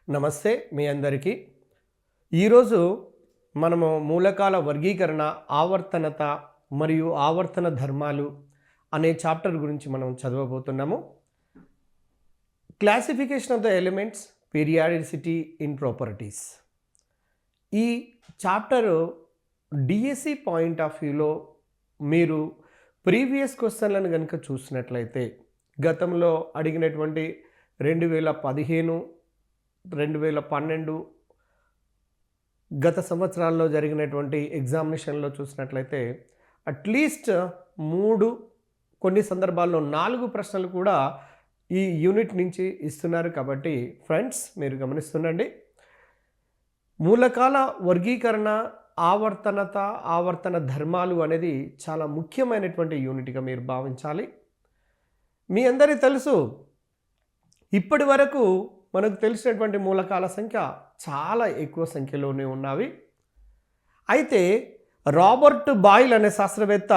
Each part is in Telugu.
నమస్తే మీ అందరికీ. ఈరోజు మనము మూలకాల వర్గీకరణ, ఆవర్తనత మరియు ఆవర్తన ధర్మాలు అనే చాప్టర్ గురించి మనం చదవబోతున్నాము. Classification of the elements, periodicity in properties. ఈ చాప్టరు డిఎస్సి పాయింట్ ఆఫ్ వ్యూలో మీరు ప్రీవియస్ క్వశ్చన్లను కనుక చూసినట్లయితే గతంలో అడిగినటువంటి 2015, 2012 గత సంవత్సరాల్లో జరిగినటువంటి ఎగ్జామినేషన్లో చూసినట్లయితే అట్లీస్ట్ 3, కొన్ని సందర్భాల్లో 4 ప్రశ్నలు కూడా ఈ యూనిట్ నుంచి ఇస్తున్నారు. కాబట్టి ఫ్రెండ్స్ మీరు గమనిస్తుండండి. మూలకాల వర్గీకరణ, ఆవర్తనత, ఆవర్తన ధర్మాలు అనేది చాలా ముఖ్యమైనటువంటి యూనిట్గా మీరు భావించాలి. మీ అందరికీ తెలుసు, ఇప్పటి వరకు మనకు తెలిసినటువంటి మూలకాల సంఖ్య చాలా ఎక్కువ సంఖ్యలోనే ఉన్నవి. అయితే రాబర్ట్ బాయిల్ అనే శాస్త్రవేత్త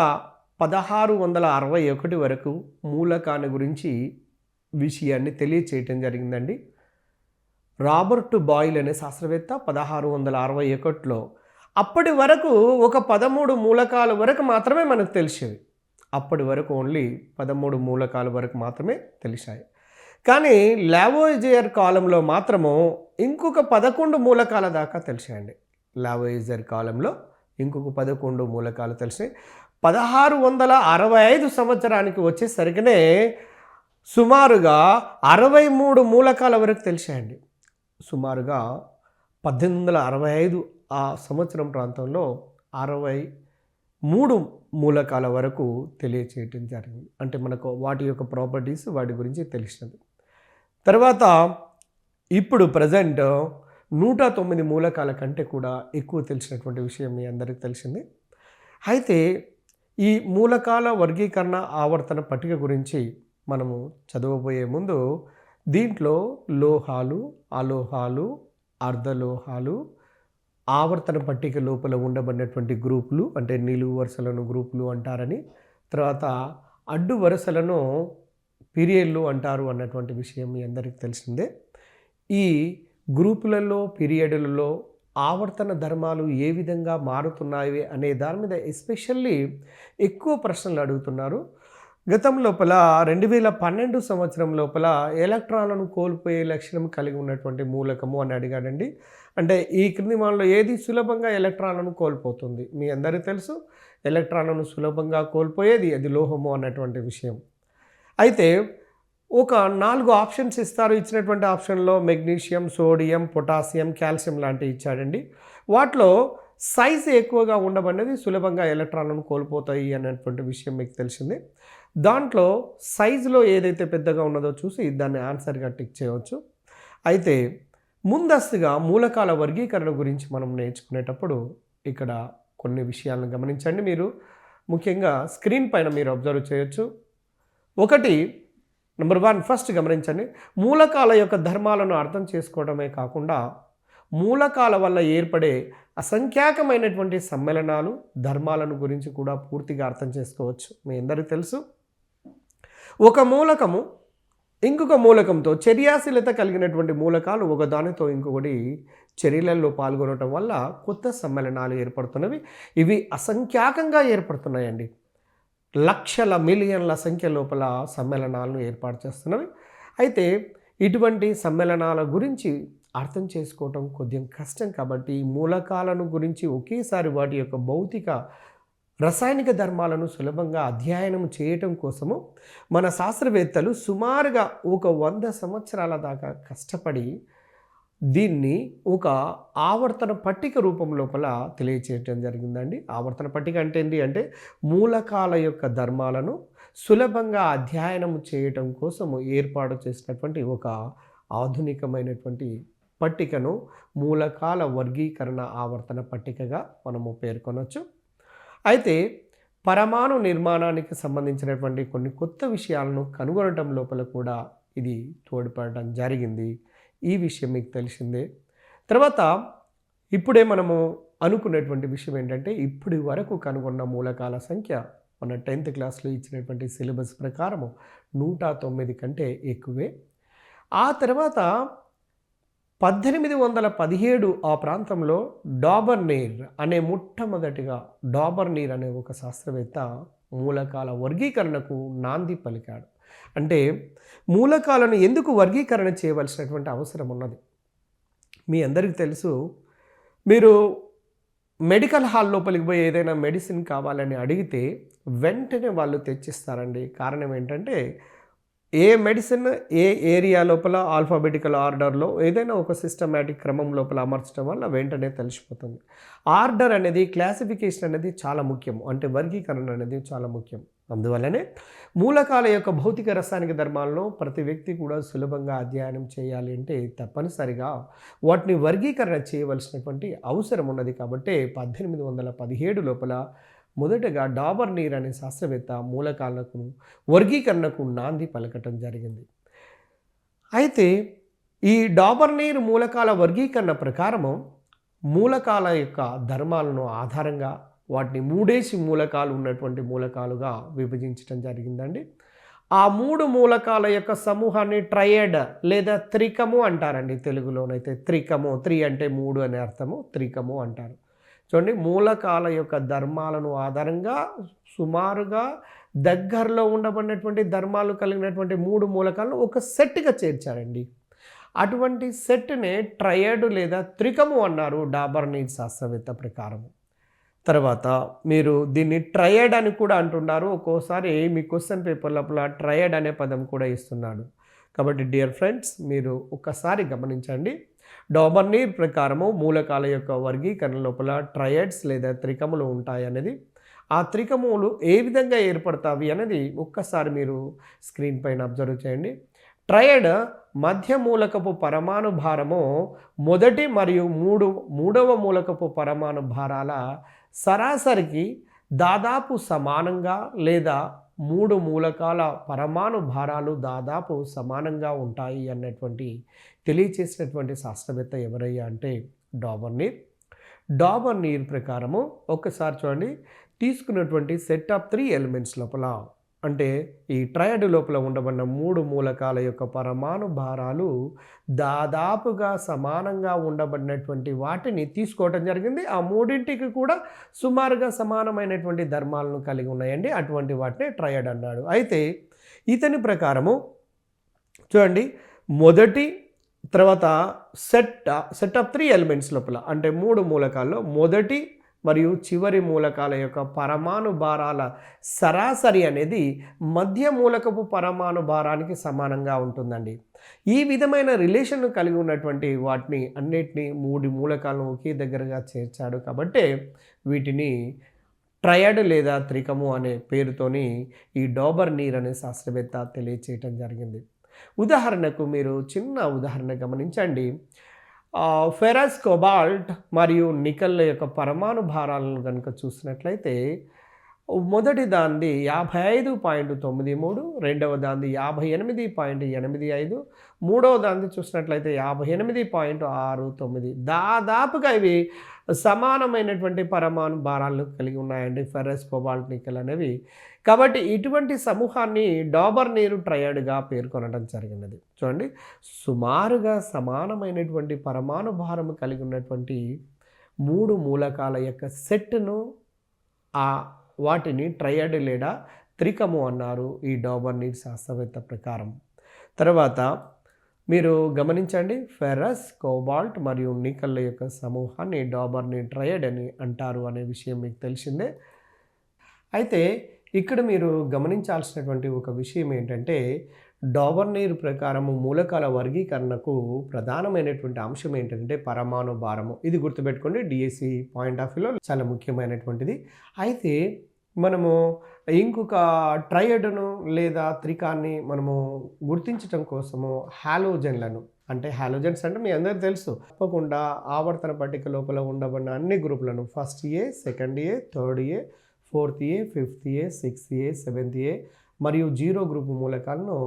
1661 వరకు మూలకాన్ని గురించి విషయాన్ని తెలియచేయటం జరిగిందండి. రాబర్ట్ బాయిల్ అనే శాస్త్రవేత్త 1661లో అప్పటి వరకు ఒక 13 మూలకాల వరకు మాత్రమే మనకు తెలిసేవి. అప్పటి వరకు ఓన్లీ 13 మూలకాల వరకు మాత్రమే తెలిసాయి. కానీ లావోయిజియర్ కాలంలో మాత్రము ఇంకొక 11 మూలకాల దాకా తెలిసాయండి. లావోయిజియర్ కాలంలో ఇంకొక 11 మూలకాలు తెలిసాయి. 1665 సంవత్సరానికి వచ్చేసరికినే సుమారుగా 63 మూలకాల వరకు తెలిసాయండి. సుమారుగా 1865 ఆ సంవత్సరం ప్రాంతంలో 63 మూలకాల వరకు తెలియచేయటం జరిగింది. అంటే మనకు వాటి యొక్క ప్రాపర్టీస్, వాటి గురించి తెలిసినది. తర్వాత ఇప్పుడు ప్రజెంట్ 109 మూలకాల కంటే కూడా ఎక్కువ తెలిసినటువంటి విషయం మీ అందరికీ తెలిసింది. అయితే ఈ మూలకాల వర్గీకరణ, ఆవర్తన పట్టిక గురించి మనము చదవబోయే ముందు దీంట్లో లోహాలు, అలోహాలు, అర్ధలోహాలు, ఆవర్తన పట్టిక లోపల ఉండబడినటువంటి గ్రూపులు, అంటే నిలువు వరుసలను గ్రూపులు అంటారని, తర్వాత అడ్డు వరుసలను పీరియడ్లు అంటారు అన్నటువంటి విషయం మీ అందరికీ తెలిసిందే. ఈ గ్రూపులలో, పీరియడ్లలో ఆవర్తన ధర్మాలు ఏ విధంగా మారుతున్నాయి అనే దాని మీద ఎస్పెషల్లీ ఎక్కువ ప్రశ్నలు అడుగుతున్నారు. గతం లోపల 2012 సంవత్సరం లోపల ఎలక్ట్రాన్లను కోల్పోయే లక్షణం కలిగి ఉన్నటువంటి మూలకము అని అడిగాడండి. అంటే ఈ క్రింది వాళ్ళలో ఏది సులభంగా ఎలక్ట్రాన్లను కోల్పోతుంది? మీ అందరికీ తెలుసు, ఎలక్ట్రాన్లను సులభంగా కోల్పోయేది అది లోహము అన్నటువంటి విషయం. అయితే ఒక 4 ఆప్షన్స్ ఇస్తారు. ఇచ్చినటువంటి ఆప్షన్లో మెగ్నీషియం, సోడియం, పొటాషియం, కాల్షియం లాంటివి ఇచ్చాడండి. వాటిలో సైజు ఎక్కువగా ఉండబడినది సులభంగా ఎలక్ట్రాన్లను కోల్పోతాయి అన్నటువంటి విషయం మీకు తెలిసింది. దాంట్లో సైజులో ఏదైతే పెద్దగా ఉన్నదో చూసి దాన్ని ఆన్సర్గా టిక్ చేయవచ్చు. అయితే ముందస్తుగా మూలకాల వర్గీకరణ గురించి మనం నేర్చుకునేటప్పుడు ఇక్కడ కొన్ని విషయాలను గమనించండి. మీరు ముఖ్యంగా స్క్రీన్ పైన మీరు అబ్జర్వ్ చేయొచ్చు. ఒకటి, నెంబర్ 1 ఫస్ట్ గమనించండి. మూలకాల యొక్క ధర్మాలను అర్థం చేసుకోవడమే కాకుండా మూలకాల వల్ల ఏర్పడే అసంఖ్యాకమైనటువంటి సమ్మేళనాలు, ధర్మాలను గురించి కూడా పూర్తిగా అర్థం చేసుకోవచ్చు. మీ అందరికీ తెలుసు, ఒక మూలకము ఇంకొక మూలకంతో చర్యాశీలత కలిగినటువంటి మూలకాలు ఒకదానితో ఇంకొకటి చర్యలలో పాల్గొనడం వల్ల కొత్త సమ్మేళనాలు ఏర్పడుతున్నవి. ఇవి అసంఖ్యాకంగా ఏర్పడుతున్నాయండి. లక్షల, మిలియన్ల సంఖ్య లోపల సమ్మేళనాలను ఏర్పాటు చేస్తున్నవి. అయితే ఇటువంటి సమ్మేళనాల గురించి అర్థం చేసుకోవటం కొద్దిగా కష్టం. కాబట్టి ఈ మూలకాలను గురించి ఒకేసారి వాటి యొక్క భౌతిక, రసాయనిక ధర్మాలను సులభంగా అధ్యయనం చేయటం కోసము మన శాస్త్రవేత్తలు సుమారుగా ఒక 100 సంవత్సరాల దాకా కష్టపడి దీన్ని ఒక ఆవర్తన పట్టిక రూపం లోపల తెలియచేయటం జరిగిందండి. ఆవర్తన పట్టిక అంటే ఏంటి అంటే మూలకాల యొక్క ధర్మాలను సులభంగా అధ్యయనం చేయటం కోసము ఏర్పాటు చేసినటువంటి ఒక ఆధునికమైనటువంటి పట్టికను మూలకాల వర్గీకరణ, ఆవర్తన పట్టికగా మనము పేర్కొనవచ్చు. అయితే పరమాణు నిర్మాణానికి సంబంధించినటువంటి కొన్ని కొత్త విషయాలను కనుగొనడం లోపల కూడా ఇది తోడ్పడటం జరిగింది. ఈ విషయం మీకు తెలిసిందే. తర్వాత ఇప్పుడే మనము అనుకునేటువంటి విషయం ఏంటంటే ఇప్పటి వరకు కనుగొన్న మూలకాల సంఖ్య మన 10th క్లాస్లో ఇచ్చినటువంటి సిలబస్ ప్రకారము 109 కంటే ఎక్కువే. ఆ తర్వాత 1817 ఆ ప్రాంతంలో డాబర్నీర్ అనే మొట్టమొదటిగా డాబర్నీర్ అనే ఒక శాస్త్రవేత్త మూలకాల వర్గీకరణకు నాంది పలికాడు. అంటే మూలకాలను ఎందుకు వర్గీకరణ చేయవలసినటువంటి అవసరం ఉన్నది. మీ అందరికీ తెలుసు, మీరు మెడికల్ హాల్ లోపలికి పోయి ఏదైనా మెడిసిన్ కావాలని అడిగితే వెంటనే వాళ్ళు తెచ్చిస్తారండి. కారణం ఏంటంటే ఏ మెడిసిన్ ఏ ఏరియా లోపల ఆల్ఫాబెటికల్ ఆర్డర్లో ఏదైనా ఒక సిస్టమాటిక్ క్రమం లోపల అమర్చడం వల్ల వెంటనే తెలిసిపోతుంది. ఆర్డర్ అనేది, క్లాసిఫికేషన్ అనేది చాలా ముఖ్యం. అంటే వర్గీకరణ అనేది చాలా ముఖ్యం. అందువల్లనే మూలకాల యొక్క భౌతిక రసాయనిక ధర్మాలను ప్రతి వ్యక్తి కూడా సులభంగా అధ్యయనం చేయాలి అంటే తప్పనిసరిగా వాటిని వర్గీకరణ చేయవలసినటువంటి అవసరం ఉన్నది. కాబట్టి 1817 లోపల మొదటగా డాబర్నీర్ అనే శాస్త్రవేత్త మూలకాలకు వర్గీకరణకు నాంది పలకటం జరిగింది. అయితే ఈ డాబర్నీర్ మూలకాల వర్గీకరణ ప్రకారము మూలకాల యొక్క ధర్మాలను ఆధారంగా వాటిని మూడేసి మూలకాలు ఉన్నటువంటి మూలకాలుగా విభజించడం జరిగిందండి. ఆ 3 మూలకాల యొక్క సమూహాన్ని ట్రయడ్ లేదా త్రికము అంటారండి. తెలుగులోనైతే త్రికము, 3 అంటే 3 అనే అర్థము, త్రికము అంటారు. చూడండి, మూలకాల యొక్క ధర్మాలను ఆధారంగా సుమారుగా దగ్గరలో ఉండబడినటువంటి ధర్మాలు కలిగినటువంటి 3 మూలకాలను ఒక సెట్గా చేర్చారండి. అటువంటి సెట్నే ట్రయడ్ లేదా త్రికము అన్నారు డాబర్నీర్ శాస్త్రవేత్త ప్రకారం. తర్వాత మీరు దీన్ని ట్రయడ్ అని కూడా అంటున్నారు. ఒక్కోసారి మీ క్వశ్చన్ పేపర్ లోపల ట్రయడ్ అనే పదం కూడా ఇస్తున్నాడు. కాబట్టి డియర్ ఫ్రెండ్స్, మీరు ఒక్కసారి గమనించండి. డాబర్నీర్ ప్రకారము మూలకాల యొక్క వర్గీకరణ లోపల ట్రయడ్స్ లేదా త్రికములు ఉంటాయనేది, ఆ త్రికములు ఏ విధంగా ఏర్పడతావి అనేది ఒక్కసారి మీరు స్క్రీన్ పైన అబ్జర్వ్ చేయండి. ట్రయడ్ మధ్య మూలకపు పరమాణు భారము మొదటి మరియు మూడవ మూలకపు పరమాణు భారాల సరాసరికి దాదాపు సమానంగా లేదా 3 మూలకాల పరమాణు భారాలు దాదాపు సమానంగా ఉంటాయి అన్నటువంటి తెలియచేసినటువంటి శాస్త్రవేత్త ఎవరయ్యా అంటే డాబర్నీర్. డాబర్నీర్ ప్రకారము ఒక్కసారి చూడండి, తీసుకున్నటువంటి సెట్ ఆఫ్ 3 ఎలిమెంట్స్ లోపల, అంటే ఈ ట్రయడ్ లోపల ఉండబడిన 3 మూలకాల యొక్క పరమాణు భారాలు దాదాపుగా సమానంగా ఉండబడినటువంటి వాటిని తీసుకోవటం జరిగింది. ఆ మూడింటికి కూడా సుమారుగా సమానమైనటువంటి ధర్మాలను కలిగి ఉన్నాయండి. అటువంటి వాటిని ట్రయడ్ అన్నాడు. అయితే ఇతని ప్రకారము చూడండి, మొదటి తర్వాత సెట్ ఆఫ్ 3 ఎలిమెంట్స్ లోపల, అంటే 3 మూలకాల్లో మొదటి మరియు చివరి మూలకాల యొక్క పరమాణు భారాల సరాసరి అనేది మధ్య మూలకపు పరమాణు భారానికి సమానంగా ఉంటుందండి. ఈ విధమైన రిలేషన్ కలిగి ఉన్నటువంటి వాటిని అన్నిటినీ 3 మూలకాలను ఒకే దగ్గరగా చేర్చాడు. కాబట్టి వీటిని ట్రయడ్ లేదా త్రికము అనే పేరుతోని ఈ డాబర్నీర్ అనే శాస్త్రవేత్త తెలియచేయటం జరిగింది. ఉదాహరణకు మీరు చిన్న ఉదాహరణ గమనించండి. ఫెరస్, కోబాల్ట్ మరియు నికెల్ యొక్క పరమాణు భారాలను కనుక చూసినట్లయితే మొదటి దానిది 55.93, రెండవ దానిది 58.85, మూడవ దానిది చూసినట్లయితే 58.69. దాదాపుగా ఇవి సమానమైనటువంటి పరమాణు భారాలను కలిగి ఉన్నాయండి ఫెరస్, కోబాల్ట్, నికెల్ అనేవి. కాబట్టి ఇటువంటి సమూహాన్ని డాబర్నీర్ ట్రయడ్గా పేర్కొనడం జరిగినది. చూడండి, సుమారుగా సమానమైనటువంటి పరమాణు భారం కలిగి ఉన్నటువంటి 3 మూలకాల యొక్క సెట్ను వాటిని ట్రయడ్ లేదా త్రికము అన్నారు ఈ డాబర్నీర్ శాస్త్రవేత్త ప్రకారం. తర్వాత మీరు గమనించండి, ఫెరస్, కోబాల్ట్ మరియు నికెల్ యొక్క సమూహాన్ని డాబర్నీర్ ట్రయడ్ అని అంటారు అనే విషయం మీకు తెలిసిందే. అయితే ఇక్కడ మీరు గమనించాల్సినటువంటి ఒక విషయం ఏంటంటే, డాబర్నీర్ ప్రకారము మూలకాల వర్గీకరణకు ప్రధానమైనటువంటి అంశం ఏంటంటే పరమాణు భారము. ఇది గుర్తుపెట్టుకోండి, డిఎస్సి పాయింట్ ఆఫ్ వ్యూలో చాలా ముఖ్యమైనటువంటిది. అయితే మనము ఇంకొక ట్రయడ్ను లేదా త్రికాన్ని మనము గుర్తించడం కోసము హాలోజన్లను, అంటే హాలోజన్స్ అంటే మీ అందరికీ తెలుసు, తప్పకుండా ఆవర్తన పట్టిక లోపల ఉండబడిన అన్ని గ్రూపులను, first A, second A, third A, fourth A, fifth A, sixth A, seventh A మరియు 0 గ్రూపు మూలకాలను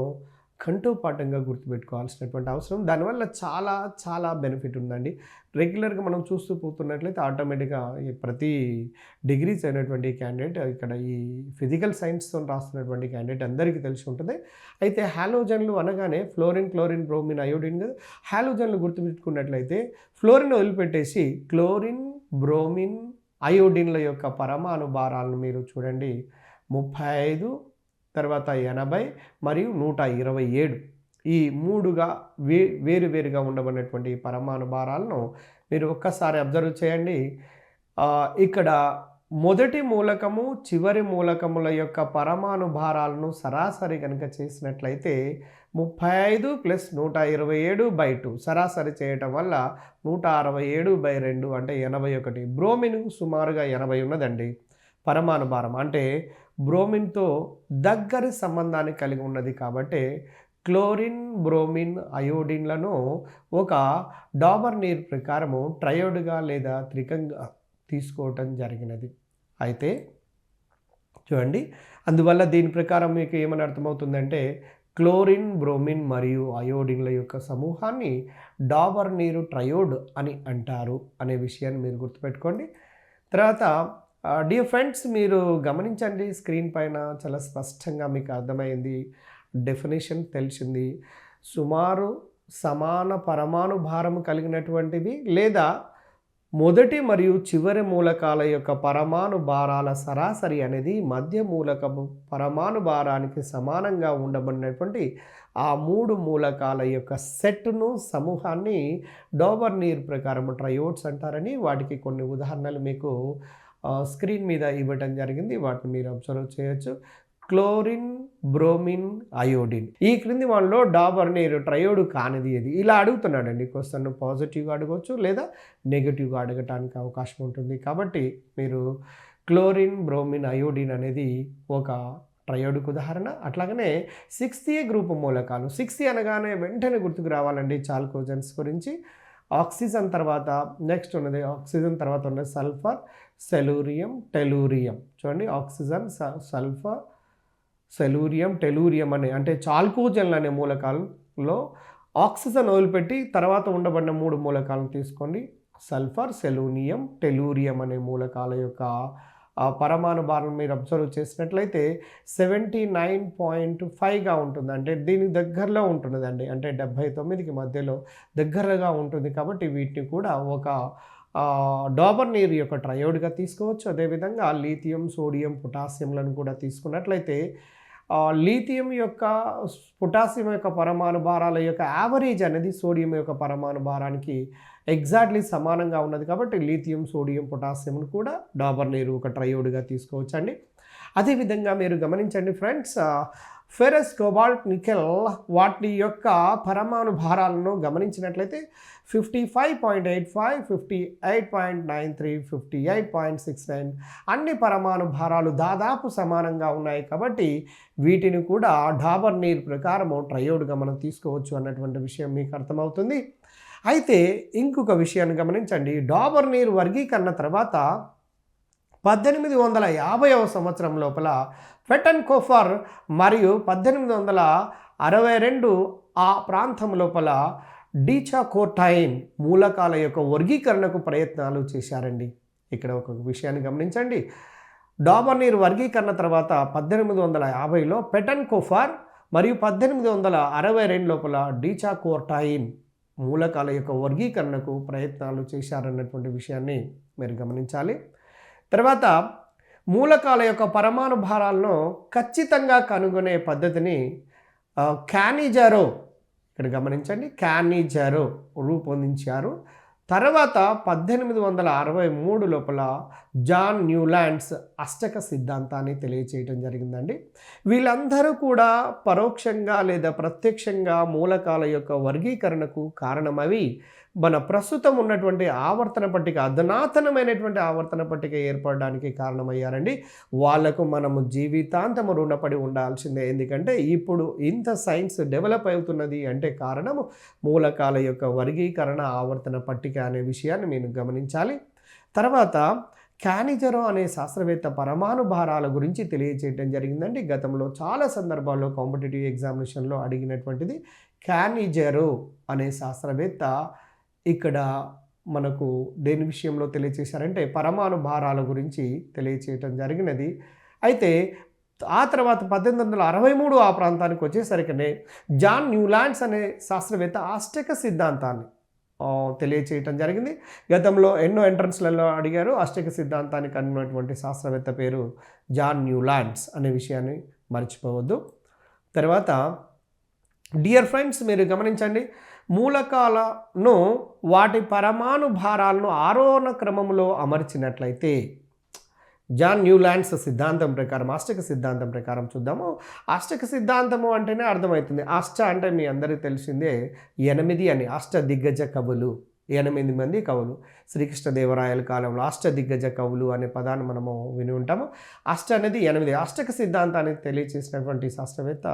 కంఠోపాఠంగా గుర్తుపెట్టుకోవాల్సినటువంటి అవసరం. దానివల్ల చాలా చాలా బెనిఫిట్ ఉందండి. రెగ్యులర్గా మనం చూస్తూ పోతున్నట్లయితే ఆటోమేటిక్గా ఈ ప్రతి డిగ్రీస్ అయినటువంటి క్యాండిడేట్ ఇక్కడ ఈ ఫిజికల్ సైన్స్తో రాస్తున్నటువంటి క్యాండిడేట్ అందరికీ తెలిసి ఉంటుంది. అయితే హాలోజన్లు అనగానే ఫ్లోరిన్, క్లోరిన్, బ్రోమిన్, అయోడిన్ కదా. హాలోజన్లు గుర్తుపెట్టుకున్నట్లయితే ఫ్లోరిన్ వదిలిపెట్టేసి క్లోరిన్, బ్రోమిన్, అయోడిన్ల యొక్క పరమాణు భారాలను మీరు చూడండి 35, తర్వాత 80 మరియు 127 ఈ 3గా వేరువేరుగా ఉండబడినటువంటి పరమాణు భారాలను మీరు ఒక్కసారి అబ్జర్వ్ చేయండి. ఇక్కడ మొదటి మూలకము చివరి మూలకముల యొక్క పరమాణు భారాలను సరాసరి కనుక చేసినట్లయితే 35 + 127/2 సరాసరి చేయటం వల్ల 167/2 అంటే 81. బ్రోమిన్ సుమారుగా 80 ఉన్నదండి పరమాణు భారం. అంటే బ్రోమిన్తో దగ్గరి సంబంధాన్ని కలిగి ఉన్నది కాబట్టి క్లోరిన్, బ్రోమిన్, అయోడిన్లను ఒక డాబర్నీర్ ప్రకారము ట్రయోడ్గా లేదా త్రికంగా తీసుకోవటం జరిగినది. అయితే చూడండి, అందువల్ల దీని ప్రకారం మీకు ఏమని అర్థమవుతుందంటే క్లోరిన్, బ్రోమిన్ మరియు అయోడిన్ల యొక్క సమూహాన్ని డాబర్నీరు ట్రయోడ్ అని అంటారు అనే విషయాన్ని మీరు గుర్తుపెట్టుకోండి. తర్వాత డియర్ ఫ్రెండ్స్, మీరు గమనించండి, స్క్రీన్ పైన చాలా స్పష్టంగా మీకు అర్థమైంది, డెఫినేషన్ తెలిసింది. సుమారు సమాన పరమాణు భారం కలిగినటువంటివి లేదా మొదటి మరియు చివరి మూలకాల యొక్క పరమాణు భారాల సరాసరి అనేది మధ్య మూలకము పరమాణు భారానికి సమానంగా ఉండబడినటువంటి ఆ 3 మూలకాల యొక్క సెట్ను సమూహాన్ని డాబర్నీర్ ప్రకారం ట్రయోడ్స్ అంటారని వాటికి కొన్ని ఉదాహరణలు మీకు స్క్రీన్ మీద ఇవ్వటం జరిగింది. వాటిని మీరు అబ్జర్వ్ చేయొచ్చు. క్లోరిన్, బ్రోమిన్, అయోడిన్ ఈ క్రింది వాళ్ళలో డాబర్నీర్ ట్రయోడ్ కానిది ఏది? ఇలా అడుగుతున్నాడండి క్వశ్చన్. పాజిటివ్గా అడగవచ్చు లేదా నెగిటివ్గా అడగటానికి అవకాశం ఉంటుంది. కాబట్టి మీరు క్లోరిన్, బ్రోమిన్, అయోడిన్ అనేది ఒక ట్రయోడ్కు ఉదాహరణ. అట్లాగనే 6A గ్రూప్ మూలకాలు. 6A అనగానే వెంటనే గుర్తుకు రావాలండి చాల్కోజన్స్ గురించి. ఆక్సిజన్ తర్వాత నెక్స్ట్ ఉన్నది, ఆక్సిజన్ తర్వాత ఉన్నది సల్ఫర్, సెలూరియం, టెలూరియం. చూడండి, ఆక్సిజన్, సల్ఫర్, సెలూరియం, టెలూరియం అంటే చాల్కోజన్లు అనే మూలకాలలో ఆక్సిజన్ వదిలిపెట్టి తర్వాత ఉండబడిన 3 మూలకాలను తీసుకోండి. సల్ఫర్, సెలూనియం, టెలూరియం అనే మూలకాల యొక్క పరమాణు భారం మీరు అబ్జర్వ్ చేసినట్లయితే 79.5గా ఉంటుంది. అంటే దీని దగ్గరలో ఉంటున్నదండి. అంటే 79కి మధ్యలో దగ్గరగా ఉంటుంది. కాబట్టి వీటిని కూడా ఒక డాబర్నీర్ యొక్క ట్రయోడ్గా తీసుకోవచ్చు. అదేవిధంగా లీథియం, సోడియం, పొటాషియంలను కూడా తీసుకున్నట్లయితే లీథియం యొక్క, పొటాషియం యొక్క పరమాణు భారాల యొక్క యావరేజ్ అనేది సోడియం యొక్క పరమాణు భారానికి ఎగ్జాక్ట్లీ సమానంగా ఉన్నది. కాబట్టి లీథియం, సోడియం, పొటాషియంను కూడా డాబర్నీర్ ఒక ట్రయోడ్గా తీసుకోవచ్చండి. అదేవిధంగా మీరు గమనించండి ఫ్రెండ్స్, ఫెరస్, కోబాల్ట్, నికెల్ వాటి యొక్క పరమాణు భారాలను గమనించినట్లయితే 55.85, 58.93, 58.69 అన్ని పరమాణు భారాలు దాదాపు సమానంగా ఉన్నాయి. కాబట్టి వీటిని కూడా డాబర్నీర్ ప్రకారము ట్రయోడ్గా మనం తీసుకోవచ్చు అన్నటువంటి విషయం మీకు అర్థమవుతుంది. అయితే ఇంకొక విషయాన్ని గమనించండి, డాబర్నీర్ వర్గీకరణ తర్వాత 1850వ సంవత్సరం లోపల ఫెటెన్కోఫర్ మరియు 1862 ఆ ప్రాంతం లోపల డీచాకోటైన్ మూలకాల యొక్క వర్గీకరణకు ప్రయత్నాలు చేశారండి. ఇక్కడ ఒక విషయాన్ని గమనించండి, డాబర్నీర్ వర్గీకరణ తర్వాత 1850లో ఫెటెన్కోఫర్ మరియు 1862 లోపల డీచాకోటైన్ మూలకాల యొక్క వర్గీకరణకు ప్రయత్నాలు చేశారన్నటువంటి విషయాన్ని మీరు గమనించాలి. తర్వాత మూలకాల యొక్క పరమాణు భారాలను ఖచ్చితంగా కనుగొనే పద్ధతిని క్యానిజారో, ఇక్కడ గమనించండి, క్యానిజారో రూపొందించారు. తర్వాత 1863 లోపల జాన్ న్యూలాండ్స్ అష్టక సిద్ధాంతాన్ని తెలియచేయటం జరిగిందండి. వీళ్ళందరూ కూడా పరోక్షంగా లేదా ప్రత్యక్షంగా మూలకాల యొక్క వర్గీకరణకు కారణమవి మన ప్రస్తుతం ఉన్నటువంటి ఆవర్తన పట్టిక, అధునాతనమైనటువంటి ఆవర్తన పట్టిక ఏర్పడడానికి కారణమయ్యారండి. వాళ్లకు మనము జీవితాంతము రుణపడి ఉండాల్సిందే. ఎందుకంటే ఇప్పుడు ఇంత సైన్స్ డెవలప్ అవుతున్నది అంటే కారణము మూలకాల యొక్క వర్గీకరణ, ఆవర్తన పట్టిక అనే విషయాన్ని మీరు గమనించాలి. తర్వాత క్యానిజరో అనే శాస్త్రవేత్త పరమాణు భారాల గురించి తెలియజేయడం జరిగిందండి. గతంలో చాలా సందర్భాల్లో కాంపిటేటివ్ ఎగ్జామినేషన్లో అడిగినటువంటిది. క్యానిజరో అనే శాస్త్రవేత్త ఇక్కడ మనకు దేని విషయంలో తెలియచేశారంటే పరమాణు భారాల గురించి తెలియచేయటం జరిగినది. అయితే ఆ తర్వాత 1863 ఆ ప్రాంతానికి వచ్చేసరికనే జాన్ న్యూలాండ్స్ అనే శాస్త్రవేత్త అష్టక సిద్ధాంతాన్ని తెలియచేయటం జరిగింది. గతంలో ఎన్నో ఎంట్రన్స్లలో అడిగారు. అష్టక సిద్ధాంతాన్ని కనుగొన్నటువంటి శాస్త్రవేత్త పేరు జాన్ న్యూలాండ్స్ అనే విషయాన్ని మర్చిపోవద్దు. తర్వాత డియర్ ఫ్రెండ్స్, మీరు గమనించండి, మూలకాలను వాటి పరమాణు భారాలను ఆరోహణ క్రమంలో అమర్చినట్లయితే జాన్ న్యూలాండ్స్ సిద్ధాంతం ప్రకారం, అష్టక సిద్ధాంతం ప్రకారం చూద్దాము. అష్టక సిద్ధాంతము అంటేనే అర్థమవుతుంది. అష్ట అంటే మీ అందరికీ తెలిసిందే 8 అని. అష్ట దిగ్గజ కవులు, 8 మంది కవులు. శ్రీకృష్ణదేవరాయల కాలంలో అష్ట దిగ్గజ కవులు అనే పదాన్ని మనము విని ఉంటాము. అష్ట అనేది 8. అష్టక సిద్ధాంతాన్ని తెలియచేసినటువంటి శాస్త్రవేత్త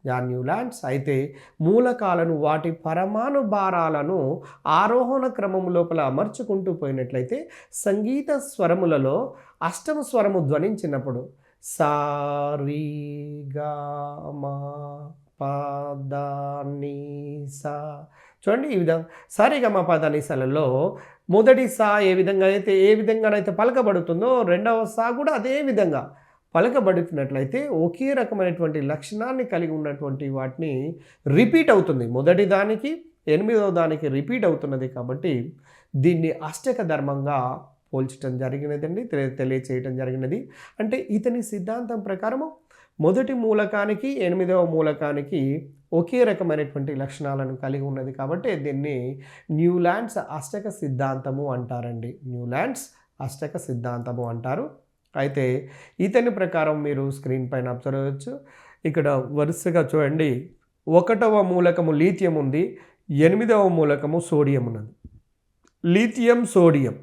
జాన్ న్యూలాండ్స్. అయితే మూలకాలను వాటి పరమాణు భారాలను ఆరోహణ క్రమం లోపల అమర్చుకుంటూ పోయినట్లయితే సంగీత స్వరములలో అష్టమ స్వరము ధ్వనించినప్పుడు సా రీ గా మా పా దా నీ సా, చూడండి ఈ విధంగా సారీగమ పదనిసలలో మొదటి సా ఏ విధంగానైతే పలకబడుతుందో రెండవ సా కూడా అదే విధంగా పలకబడుతున్నట్లయితే ఒకే రకమైనటువంటి లక్షణాన్ని కలిగి ఉన్నటువంటి వాటిని రిపీట్ అవుతుంది. మొదటి దానికి 8వ దానికి రిపీట్ అవుతున్నది కాబట్టి దీన్ని అష్టక ధర్మంగా పోల్చడం జరిగినదండి, తెలియచేయటం జరిగినది. అంటే ఇతని సిద్ధాంతం ప్రకారము మొదటి మూలకానికి 8వ మూలకానికి ఒకే రకమైనటువంటి లక్షణాలను కలిగి ఉన్నది కాబట్టి దీన్ని న్యూలాండ్స్ అష్టక సిద్ధాంతము అంటారండి. న్యూలాండ్స్ అష్టక సిద్ధాంతము అంటారు. అయితే ఇతని ప్రకారం మీరు స్క్రీన్ పైన అబ్జర్వ్ చేయవచ్చు. ఇక్కడ వరుసగా చూడండి, 1వ మూలకము లీథియం ఉంది, 8వ మూలకము సోడియం ఉన్నది. Lithium, sodium.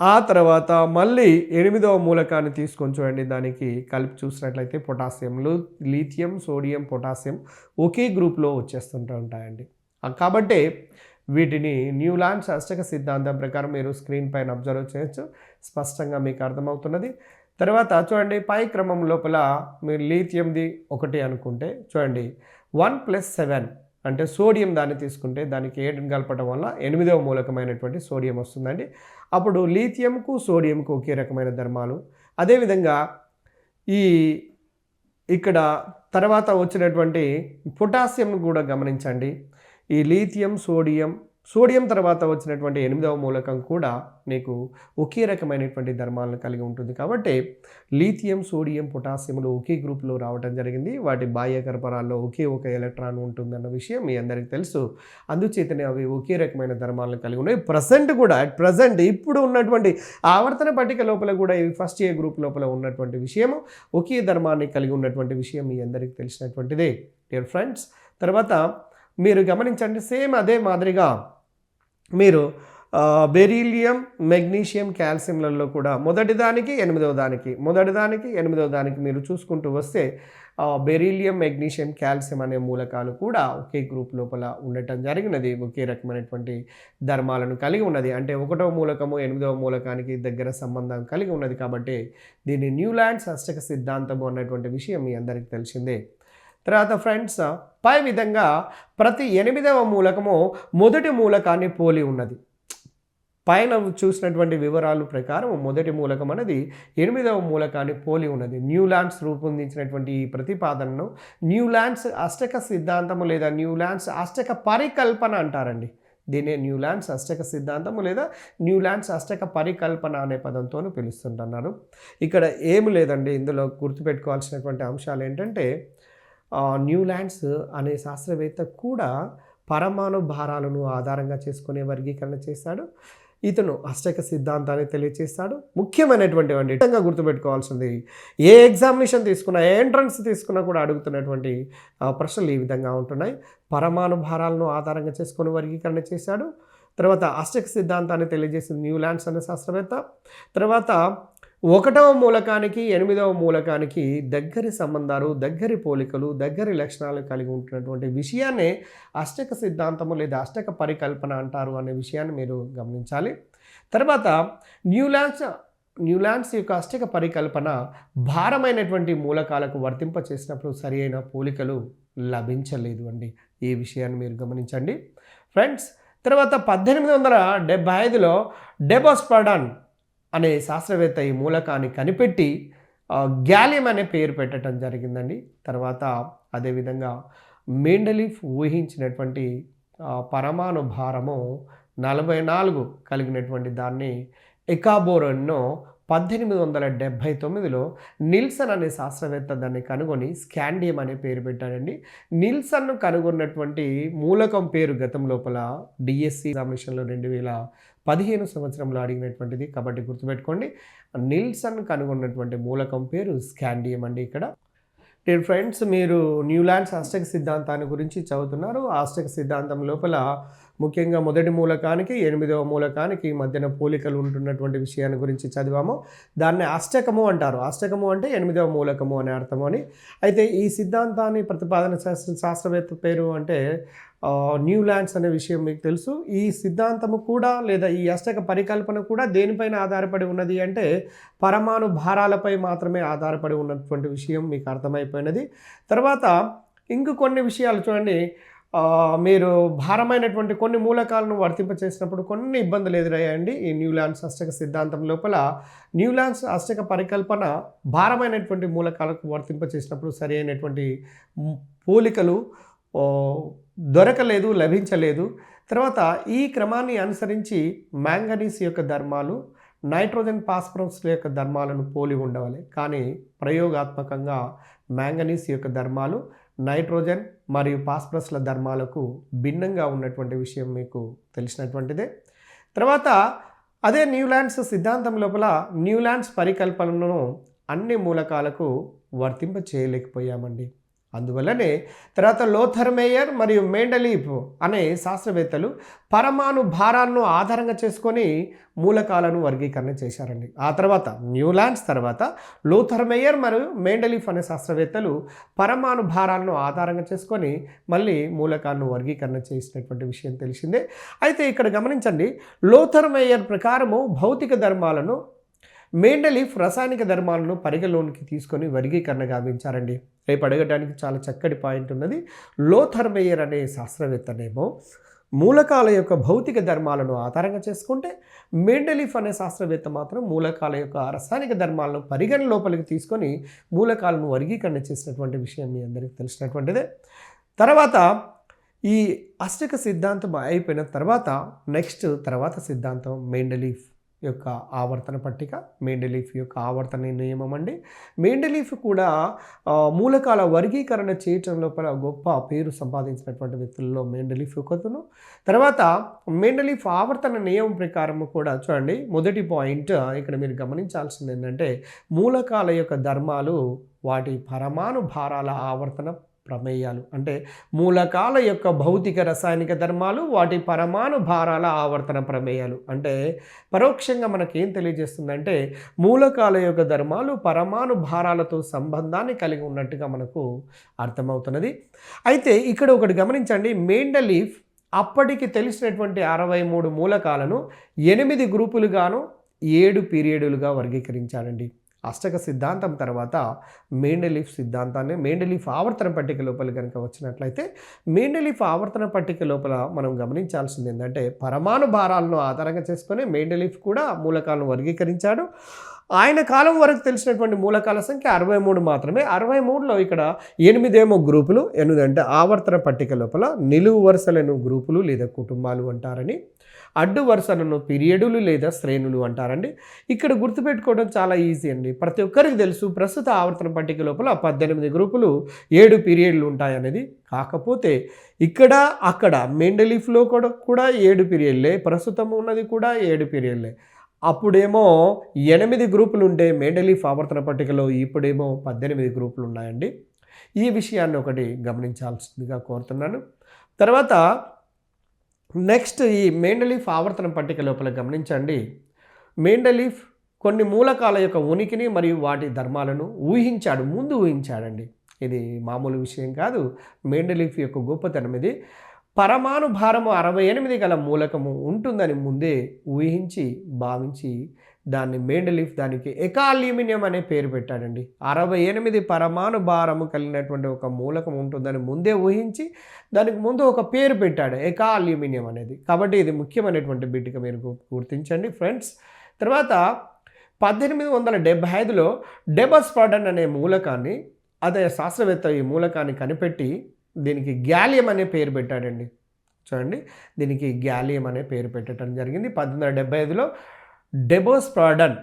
ఆ తర్వాత మళ్ళీ 8వ మూలకాన్ని తీసుకొని చూడండి, దానికి కలిపి చూసినట్లయితే పొటాషియంలు, లీథియం, సోడియం, పొటాషియం ఒకే గ్రూప్లో వచ్చేస్తుంటూ ఉంటాయండి. కాబట్టి వీటిని న్యూలాండ్స్ అష్టక సిద్ధాంతం ప్రకారం మీరు స్క్రీన్ పైన అబ్జర్వ్ చేయొచ్చు, స్పష్టంగా మీకు అర్థమవుతున్నది. తర్వాత చూడండి, పై క్రమం లోపల మీరు లీథియంది 1 అనుకుంటే చూడండి 1+7 అంటే సోడియం దాన్ని తీసుకుంటే దానికి 7 కలపడం వల్ల 8వ మూలకమైనటువంటి సోడియం వస్తుందండి. అప్పుడు లీథియంకు సోడియంకు ఒకే రకమైన ధర్మాలు. అదేవిధంగా ఇక్కడ తర్వాత వచ్చినటువంటి పొటాషియంను కూడా గమనించండి. ఈ లీథియం, సోడియం తర్వాత వచ్చినటువంటి 8వ మూలకం కూడా మీకు ఒకే రకమైనటువంటి ధర్మాలను కలిగి ఉంటుంది. కాబట్టి లీథియం, సోడియం, పొటాషియంలు ఒకే గ్రూప్లో రావడం జరిగింది. వాటి బాహ్య కర్పరాల్లో ఒకే ఒక ఎలక్ట్రాన్ ఉంటుందన్న విషయం మీ అందరికీ తెలుసు. అందుచేతనే అవి ఒకే రకమైన ధర్మాలను కలిగి ఉన్నాయి. ప్రజెంట్ ఇప్పుడు ఉన్నటువంటి ఆవర్తన పట్టిక లోపల కూడా ఇవి ఫస్ట్ ఏ గ్రూప్ లోపల ఉన్నటువంటి విషయము, ఒకే ధర్మాన్ని కలిగి ఉన్నటువంటి విషయం మీ అందరికీ తెలిసినటువంటిదే డియర్ ఫ్రెండ్స్. తర్వాత మీరు గమనించండి, సేమ్ అదే మాదిరిగా మీరు బెరీలియం, మెగ్నీషియం, కాల్షియంలలో కూడా మొదటి దానికి 8వ దానికి మీరు చూసుకుంటూ వస్తే బెరీలియం, మెగ్నీషియం, కాల్షియం అనే మూలకాలు కూడా ఒకే గ్రూప్ లోపల ఉండటం జరిగినది. ఒకే రకమైనటువంటి ధర్మాలను కలిగి ఉన్నది. అంటే 1వ మూలకము 8వ మూలకానికి దగ్గర సంబంధం కలిగి ఉన్నది. కాబట్టి దీన్ని న్యూలాండ్స్ అష్టక సిద్ధాంతము అన్నటువంటి విషయం మీ అందరికీ తెలిసిందే. తర్వాత ఫ్రెండ్స్, పై విధంగా ప్రతి 8వ మూలకము మొదటి మూలకాన్ని పోలి ఉన్నది. పైన చూసినటువంటి వివరాలు ప్రకారం మొదటి మూలకం అనేది 8వ మూలకాన్ని పోలి ఉన్నది. న్యూలాండ్స్ రూపొందించినటువంటి ఈ ప్రతిపాదనను న్యూలాండ్స్ అష్టక సిద్ధాంతము లేదా న్యూలాండ్స్ అష్టక పరికల్పన అంటారండి. దీనే న్యూలాండ్స్ అష్టక సిద్ధాంతము లేదా న్యూలాండ్స్ అష్టక పరికల్పన అనే పదంతో పిలుస్తుంటున్నారు. ఇక్కడ ఏమి లేదండి, ఇందులో గుర్తుపెట్టుకోవాల్సినటువంటి అంశాలు ఏంటంటే న్యూలాండ్స్ అనే శాస్త్రవేత్త కూడా పరమాణు భారాలను ఆధారంగా చేసుకునే వర్గీకరణ చేశాడు. ఇతను అష్టక సిద్ధాంతాన్ని తెలియచేస్తాడు. ముఖ్యమైనటువంటి విధంగా గుర్తుపెట్టుకోవాల్సింది, ఏ ఎగ్జామినేషన్ తీసుకున్నా, ఏ ఎంట్రన్స్ తీసుకున్నా కూడా అడుగుతున్నటువంటి ప్రశ్నలు ఈ విధంగా ఉంటున్నాయి. పరమాణు భారాలను ఆధారంగా చేసుకుని వర్గీకరణ చేశాడు. తర్వాత అష్టక సిద్ధాంతాన్ని తెలియజేసింది న్యూలాండ్స్ అనే శాస్త్రవేత్త. తర్వాత 1వ మూలకానికి 8వ మూలకానికి దగ్గరి సంబంధాలు, దగ్గరి పోలికలు, దగ్గరి లక్షణాలు కలిగి ఉంటున్నటువంటి విషయాన్ని అష్టక సిద్ధాంతము లేదా అష్టక పరికల్పన అంటారు అనే విషయాన్ని మీరు గమనించాలి. తర్వాత న్యూలాండ్స్ న్యూలాండ్స్ యొక్క అష్టక పరికల్పన భారమైనటువంటి మూలకాలకు వర్తింప చేసినప్పుడు సరి అయిన పోలికలు లభించలేదు అండి. ఈ విషయాన్ని మీరు గమనించండి ఫ్రెండ్స్. తర్వాత 1875లో డెబోస్పర్డాన్ అనే శాస్త్రవేత్త ఈ మూలకాన్ని కనిపెట్టి గ్యాలియం అనే పేరు పెట్టడం జరిగిందండి. తర్వాత అదేవిధంగా మెండలీఫ్ ఊహించినటువంటి పరమాణు భారము 44 కలిగినటువంటి దాన్ని ఎకాబోరన్ను 1879లో నిల్సన్ అనే శాస్త్రవేత్త దాన్ని కనుగొని స్కాండియం అనే పేరు పెట్టాడండి. నిల్సన్ను కనుగొన్నటువంటి మూలకం పేరు గతం లోపల డిఎస్సి ఎగ్జామినేషన్లో 2015 సంవత్సరంలో అడిగినటువంటిది కాబట్టి గుర్తుపెట్టుకోండి. నిల్సన్ కనుగొన్నటువంటి మూలకం పేరు స్కాండియం అండి. ఇక్కడ డియర్ ఫ్రెండ్స్, మీరు న్యూలాండ్స్ అష్టక సిద్ధాంతాన్ని గురించి చదువుతున్నారు. ఆ అష్టక సిద్ధాంతం లోపల ముఖ్యంగా మొదటి మూలకానికి 8వ మూలకానికి మధ్యన పోలికలు ఉంటున్నటువంటి విషయాన్ని గురించి చదివాము. దాన్ని అష్టకము అంటారు. అష్టకము అంటే 8వ మూలకము అనే అర్థము అని. అయితే ఈ సిద్ధాంతాన్ని ప్రతిపాదన శాస్త్రవేత్త పేరు అంటే న్యూలాండ్స్ అనే విషయం మీకు తెలుసు. ఈ సిద్ధాంతము కూడా లేదా ఈ అష్టక పరికల్పన కూడా దేనిపైన ఆధారపడి ఉన్నది అంటే పరమాణు భారాలపై మాత్రమే ఆధారపడి ఉన్నటువంటి విషయం మీకు అర్థమైపోయినది. తర్వాత ఇంక కొన్ని విషయాలు చూడండి. మీరు భారమైనటువంటి కొన్ని మూలకాలను వర్తింపచేసినప్పుడు కొన్ని ఇబ్బందులు ఎదురయ్యాయండి. ఈ న్యూలాండ్స్ అష్టక సిద్ధాంతం లోపల న్యూలాండ్స్ అష్టక పరికల్పన భారమైనటువంటి మూలకాలకు వర్తింపచేసినప్పుడు సరి అయినటువంటి పోలికలు దొరకలేదు, లభించలేదు. తర్వాత ఈ క్రమాన్ని అనుసరించి మ్యాంగనీస్ యొక్క ధర్మాలు నైట్రోజన్ ఫాస్ఫరస్ల యొక్క ధర్మాలను పోలి ఉండవాలి. కానీ ప్రయోగాత్మకంగా మ్యాంగనీస్ యొక్క ధర్మాలు నైట్రోజన్ మరియు ఫాస్ఫరస్ల ధర్మాలకు భిన్నంగా ఉన్నటువంటి విషయం మీకు తెలిసినటువంటిదే. తర్వాత అదే న్యూలాండ్స్ సిద్ధాంతం లోపల న్యూలాండ్స్ పరికల్పనను అన్ని మూలకాలకు వర్తింప చేయలేకపోయామండి. అందువల్లనే తర్వాత లోథర్ మేయర్ మరియు మెండలీఫ్ అనే శాస్త్రవేత్తలు పరమాణు భారాలను ఆధారంగా చేసుకొని మూలకాలను వర్గీకరణ చేశారండి. ఆ తర్వాత న్యూలాండ్స్ తర్వాత లోథర్ మేయర్ మరియు మెండలీఫ్ అనే శాస్త్రవేత్తలు పరమాణు భారాలను ఆధారంగా చేసుకొని మళ్ళీ మూలకాలను వర్గీకరణ చేసినటువంటి విషయం తెలిసిందే. అయితే ఇక్కడ గమనించండి, లోథర్ మేయర్ ప్రకారము భౌతిక ధర్మాలను, మెండలీఫ్ రసాయనిక ధర్మాలను పరిగణలోనికి తీసుకొని వర్గీకరణ గావించారండి. రేపు అడగడానికి చాలా చక్కటి పాయింట్ ఉన్నది. లోథర్ మేయర్ అనే శాస్త్రవేత్తనేమో మూలకాల యొక్క భౌతిక ధర్మాలను ఆధారంగా చేసుకుంటే, మెండలీఫ్ అనే శాస్త్రవేత్త మాత్రం మూలకాల యొక్క రసాయనిక ధర్మాలను పరిగణ లోపలికి తీసుకొని మూలకాలను వర్గీకరణ చేసినటువంటి విషయం మీ అందరికీ తెలిసినటువంటిదే. తర్వాత ఈ అష్టక సిద్ధాంతం అయిపోయిన తర్వాత తర్వాత సిద్ధాంతం మెండలీఫ్ యొక్క ఆవర్తన పట్టిక, మెండలీఫ్ యొక్క ఆవర్తన నియమం అండి. మెండలీఫ్ కూడా మూలకాల వర్గీకరణ చేయటం లోపల గొప్ప పేరు సంపాదించినటువంటి వ్యక్తుల్లో మెండలీఫ్ ఒకతను. తర్వాత మెండలీఫ్ ఆవర్తన నియమం ప్రకారం కూడా చూడండి, మొదటి పాయింట్ ఇక్కడ మీరు గమనించాల్సింది ఏంటంటే మూలకాల యొక్క ధర్మాలు వాటి పరమాణు భారాల ఆవర్తన ప్రమేయాలు. అంటే మూలకాల యొక్క భౌతిక రసాయనిక ధర్మాలు వాటి పరమాణు భారాల ఆవర్తన ప్రమేయాలు. అంటే పరోక్షంగా మనకేం తెలియజేస్తుందంటే మూలకాల యొక్క ధర్మాలు పరమాణు భారాలతో సంబంధాన్ని కలిగి ఉన్నట్టుగా మనకు అర్థమవుతున్నది. అయితే ఇక్కడ ఒకటి గమనించండి, మెండలీఫ్ అప్పటికి తెలిసినటువంటి 63 మూలకాలను 8 గ్రూపులుగాను 7 పీరియడులుగా వర్గీకరించాడండి. అష్టక సిద్ధాంతం తర్వాత మెండలీఫ్ సిద్ధాంతాన్ని మెండలీఫ్ ఆవర్తన పట్టిక లోపల కనుక వచ్చినట్లయితే మెండలీఫ్ ఆవర్తన పట్టిక లోపల మనం గమనించాల్సింది ఏంటంటే పరమాణు భారాలను ఆధారంగా చేసుకొని మెండలీఫ్ కూడా మూలకాలను వర్గీకరించాడు. ఆయన కాలం వరకు తెలిసినటువంటి మూలకాల సంఖ్య 63 మాత్రమే. 63లో ఇక్కడ 8 గ్రూపులు. 8 అంటే ఆవర్తన పట్టిక లోపల నిలువు వరుసలను గ్రూపులు లేదా కుటుంబాలు అంటారని, అడ్డు వరుసలను పీరియడులు లేదా శ్రేణులు అంటారండి. ఇక్కడ గుర్తుపెట్టుకోవడం చాలా ఈజీ అండి. ప్రతి ఒక్కరికి తెలుసు ప్రస్తుత ఆవర్తన పట్టిక లోపల 18 గ్రూపులు 7 పీరియడ్లు ఉంటాయనేది. కాకపోతే ఇక్కడ అక్కడ మెండలీఫ్లో కూడా 7 పీరియడ్లే, ప్రస్తుతం ఉన్నది కూడా 7 పీరియడ్లే. అప్పుడేమో 8 గ్రూపులు ఉంటే మెండలీఫ్ ఆవర్తన పట్టికలో ఇప్పుడేమో 18 గ్రూపులు ఉన్నాయండి. ఈ విషయాన్ని ఒకటి గమనించాల్సిందిగా కోరుతున్నాను. తర్వాత నెక్స్ట్ ఈ మెండలీఫ్ ఆవర్తన పట్టిక లోపల గమనించండి, మెండలీఫ్ కొన్ని మూలకాల యొక్క ఉనికిని మరియు వాటి ధర్మాలను ముందు ఊహించాడండి. ఇది మామూలు విషయం కాదు. మెండలీఫ్ యొక్క గొప్పతనం ఇది. పరమాణు భారము 68 గల మూలకము ఉంటుందని ముందే ఊహించి భావించి దాన్ని మెండలీఫ్ దానికి ఎకా అల్యూమినియం అనే పేరు పెట్టాడండి. 68 పరమాణు భారము కలిగినటువంటి ఒక మూలకం ఉంటుందని ముందే ఊహించి దానికి ముందు ఒక పేరు పెట్టాడు, ఎకా అల్యూమినియం అనేది. కాబట్టి ఇది ముఖ్యమైనటువంటి బిట్గా మీరు గుర్తించండి ఫ్రెండ్స్. తర్వాత 1875లో డెబస్పాడన్ అనే మూలకాన్ని, అదే శాస్త్రవేత్త ఈ మూలకాన్ని కనిపెట్టి దీనికి గ్యాలియం అనే పేరు పెట్టాడండి. చూడండి, దీనికి గ్యాలియం అనే పేరు పెట్టడం జరిగింది. 1875లో డెబోస్పాడన్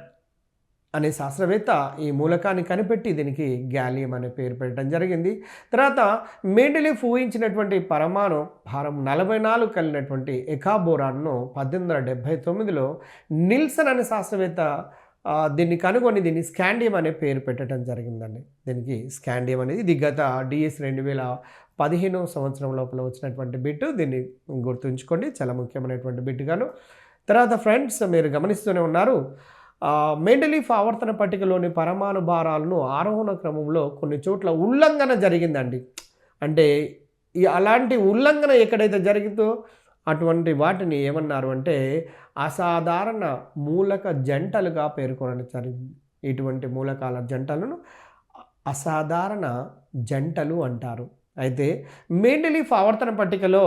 అనే శాస్త్రవేత్త ఈ మూలకాన్ని కనిపెట్టి దీనికి గ్యాలియం అనే పేరు పెట్టడం జరిగింది. తర్వాత మెండలీఫ్ ఊహించినటువంటి పరమాణు భారం 44 కలిగినటువంటి ఎకా బోరాన్ను 1879లో నిల్సన్ అనే శాస్త్రవేత్త దీన్ని కనుగొని దీన్ని స్కాండియం అనే పేరు పెట్టడం జరిగిందండి. దీనికి స్కాండియం అనేది ఇది గత డిఎస్ 2015 సంవత్సరం లోపల వచ్చినటువంటి బిట్. దీన్ని గుర్తుంచుకోండి, చాలా ముఖ్యమైనటువంటి బిట్గాను. తర్వాత ఫ్రెండ్స్ మీరు గమనిస్తూనే ఉన్నారు, మెండలీఫ్ ఆవర్తన పట్టికలోని పరమాణు భారాలను ఆరోహణ క్రమంలో కొన్ని చోట్ల ఉల్లంఘన జరిగిందండి. అంటే అలాంటి ఉల్లంఘన ఎక్కడైతే జరిగిందో అటువంటి వాటిని ఏమన్నారు అంటే అసాధారణ మూలక జంటలుగా పేర్కొనడం జరిగింది. ఇటువంటి మూలకాల జంటలను అసాధారణ జంటలు అంటారు. అయితే మెండలీఫ్ ఆవర్తన పట్టికలో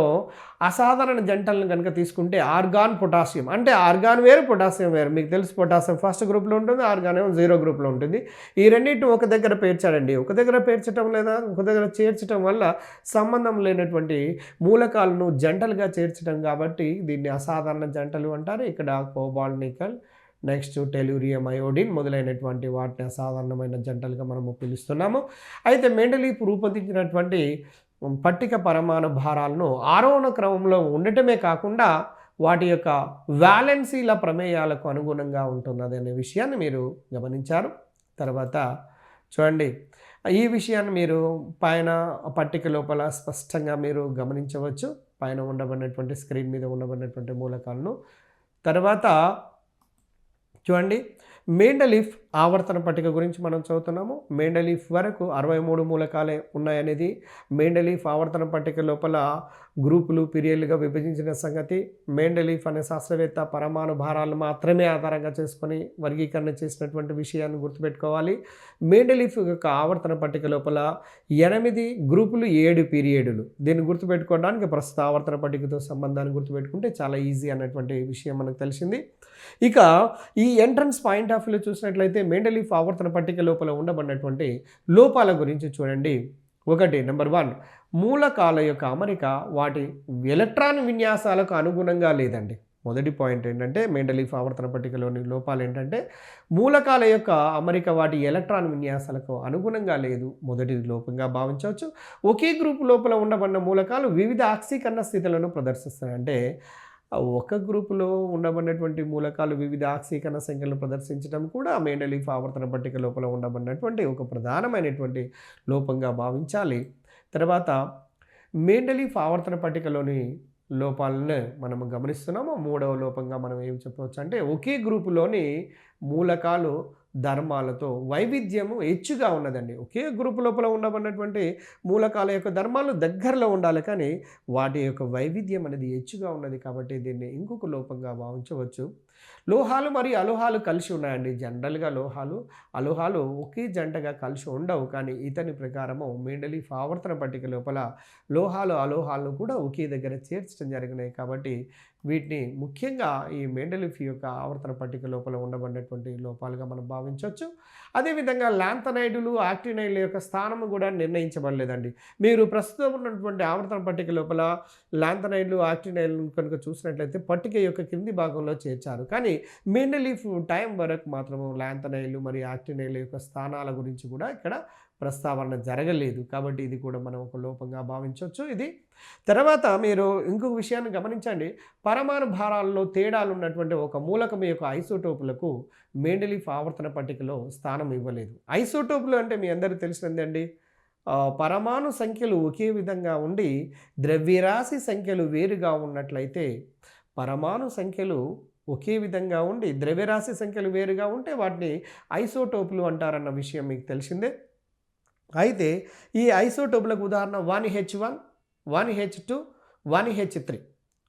అసాధారణ జంటలను కనుక తీసుకుంటే ఆర్గాన్ పొటాషియం, అంటే ఆర్గాన్ వేరు పొటాషియం వేరు. మీకు తెలుసు, పొటాషియం ఫస్ట్ గ్రూప్లో ఉంటుంది, ఆర్గాన్ ఏమో 0 గ్రూప్లో ఉంటుంది. ఈ రెండింటిని ఒక దగ్గర పేర్చాడండి. ఒక దగ్గర పేర్చడం లేదా ఒక దగ్గర చేర్చడం వల్ల సంబంధం లేనటువంటి మూలకాలను జంటలుగా చేర్చడం, కాబట్టి దీన్ని అసాధారణ జంటలు అంటారు. ఇక్కడ cobalt nickel, next tellurium iodine మొదలైనటువంటి వాటిని అసాధారణమైన జంటలుగా మనము పిలుస్తున్నాము. అయితే మెండలీఫ్ రూపొందించినటువంటి పట్టిక పరమాణు భారాలను ఆరోహణ క్రమంలో ఉండటమే కాకుండా వాటి యొక్క వ్యాలెన్సీల ప్రమేయాలకు అనుగుణంగా ఉంటున్నది అనే విషయాన్ని మీరు గమనించారు. తర్వాత చూడండి, ఈ విషయాన్ని మీరు పైన పట్టిక లోపల స్పష్టంగా మీరు గమనించవచ్చు, పైన ఉండబడినటువంటి స్క్రీన్ మీద ఉండబడినటువంటి మూలకాలను. తర్వాత చూడండి, మెండలీఫ్ ఆవర్తన పట్టిక గురించి మనం చదువుతున్నాము. మెండలీఫ్ వరకు 63 మూలకాలే ఉన్నాయనేది మెండలీఫ్ ఆవర్తన పట్టిక లోపల గ్రూపులు పీరియడ్లుగా విభజించిన సంగతి. మెండలీఫ్ అనే శాస్త్రవేత్త పరమాణు భారాలు మాత్రమే ఆధారంగా చేసుకొని వర్గీకరణ చేసినటువంటి విషయాన్ని గుర్తుపెట్టుకోవాలి. మెండలీఫ్ యొక్క ఆవర్తన పట్టిక లోపల 8 గ్రూపులు 7 పీరియడ్లు. దీన్ని గుర్తుపెట్టుకోవడానికి ప్రస్తుత ఆవర్తన పట్టికతో సంబంధాన్ని గుర్తుపెట్టుకుంటే చాలా ఈజీ అన్నటువంటి విషయం మనకు తెలిసింది. ఇక ఈ ఎంట్రన్స్ పాయింట్ ఆఫ్ వ్యూలో చూసినట్లయితే మెండలీఫ్ ఆవర్తన పట్టిక లోపల ఉండబడినటువంటి లోపాల గురించి చూడండి. ఒకటి, నెంబర్ 1, మూలకాల యొక్క అమరిక వాటి ఎలక్ట్రాన్ విన్యాసాలకు అనుగుణంగా లేదండి. మొదటి పాయింట్ ఏంటంటే మెండలీఫ్ ఆవర్తన పట్టికలోని లోపాలు ఏంటంటే మూలకాల యొక్క అమరిక వాటి ఎలక్ట్రాన్ విన్యాసాలకు అనుగుణంగా లేదు. మొదటి లోపంగా భావించవచ్చు. ఒకే గ్రూప్ లోపల ఉండబడిన మూలకాలు వివిధ ఆక్సీకరణ స్థితులను ప్రదర్శిస్తాయి. అంటే ఒక గ్రూపులో ఉండబడినటువంటి మూలకాలు వివిధ ఆక్సీకరణ సంఖ్యలను ప్రదర్శించడం కూడా మెండలీఫ్ ఆవర్తన పట్టిక లోపల ఉండబడినటువంటి ఒక ప్రధానమైనటువంటి లోపంగా భావించాలి. తర్వాత మెండలీఫ్ ఆవర్తన పట్టికలోని లోపాలను మనం గమనిస్తున్నాము. మూడవ లోపంగా మనం ఏం చెప్పవచ్చు అంటే ఒకే గ్రూపులోని మూలకాలు ధర్మాలతో వైవిధ్యము హెచ్చుగా ఉన్నదండి. ఒకే గ్రూపు లోపల ఉండబడినటువంటి మూలకాల యొక్క ధర్మాలు దగ్గరలో ఉండాలి, కానీ వాటి యొక్క వైవిధ్యం అనేది హెచ్చుగా ఉన్నది. కాబట్టి దీన్ని ఇంకొక లోపంగా భావించవచ్చు. లోహాలు మరియు అలోహాలు కలిసి ఉన్నాయండి. జనరల్గా లోహాలు అలోహాలు ఒకే జంటగా కలిసి ఉండవు, కానీ ఇతని ప్రకారము మెండలీఫ్ ఆవర్తన పట్టిక లోపల లోహాలు అలోహాలను కూడా ఒకే దగ్గర చేర్చడం జరిగినాయి. కాబట్టి వీటిని ముఖ్యంగా ఈ మెండలీఫ్ యొక్క ఆవర్తన పట్టిక లోపల ఉండబడినటువంటి లోపాలుగా మనం భావించవచ్చు. అదేవిధంగా లాంథనైడ్లు యాక్టినైడ్ల యొక్క స్థానము కూడా నిర్ణయించబడలేదండి. మీరు ప్రస్తుతం ఉన్నటువంటి ఆవర్తన పట్టిక లోపల లాంథనైడ్లు యాక్టినైడ్లు కనుక చూసినట్లయితే పట్టిక యొక్క కింది భాగంలో చేర్చారు, కానీ మెండలీఫ్ టైం వరకు మాత్రము లాంథనైడ్లు మరియు యాక్టినైడ్ల యొక్క స్థానాల గురించి కూడా ఇక్కడ ప్రస్తావన జరగలేదు. కాబట్టి ఇది కూడా మనం ఒక లోపంగా భావించవచ్చు. ఇది తర్వాత మీరు ఇంకొక విషయాన్ని గమనించండి. పరమాణు భారాల్లో తేడాలు ఉన్నటువంటి ఒక మూలకం యొక్క ఐసోటోపులకు మెండలీఫ్ ఆవర్తన పట్టికలో స్థానం ఇవ్వలేదు. ఐసోటోపులు అంటే మీ అందరికీ తెలిసిందండి, పరమాణు సంఖ్యలు ఒకే విధంగా ఉండి ద్రవ్యరాశి సంఖ్యలు వేరుగా ఉన్నట్లయితే, పరమాణు సంఖ్యలు ఒకే విధంగా ఉండి ద్రవ్యరాశి సంఖ్యలు వేరుగా ఉంటే వాటిని ఐసోటోపులు అంటారన్న విషయం మీకు తెలిసిందే. అయితే ఈ ఐసోటోపులకు ఉదాహరణ 1H1, 1H2, 1H3,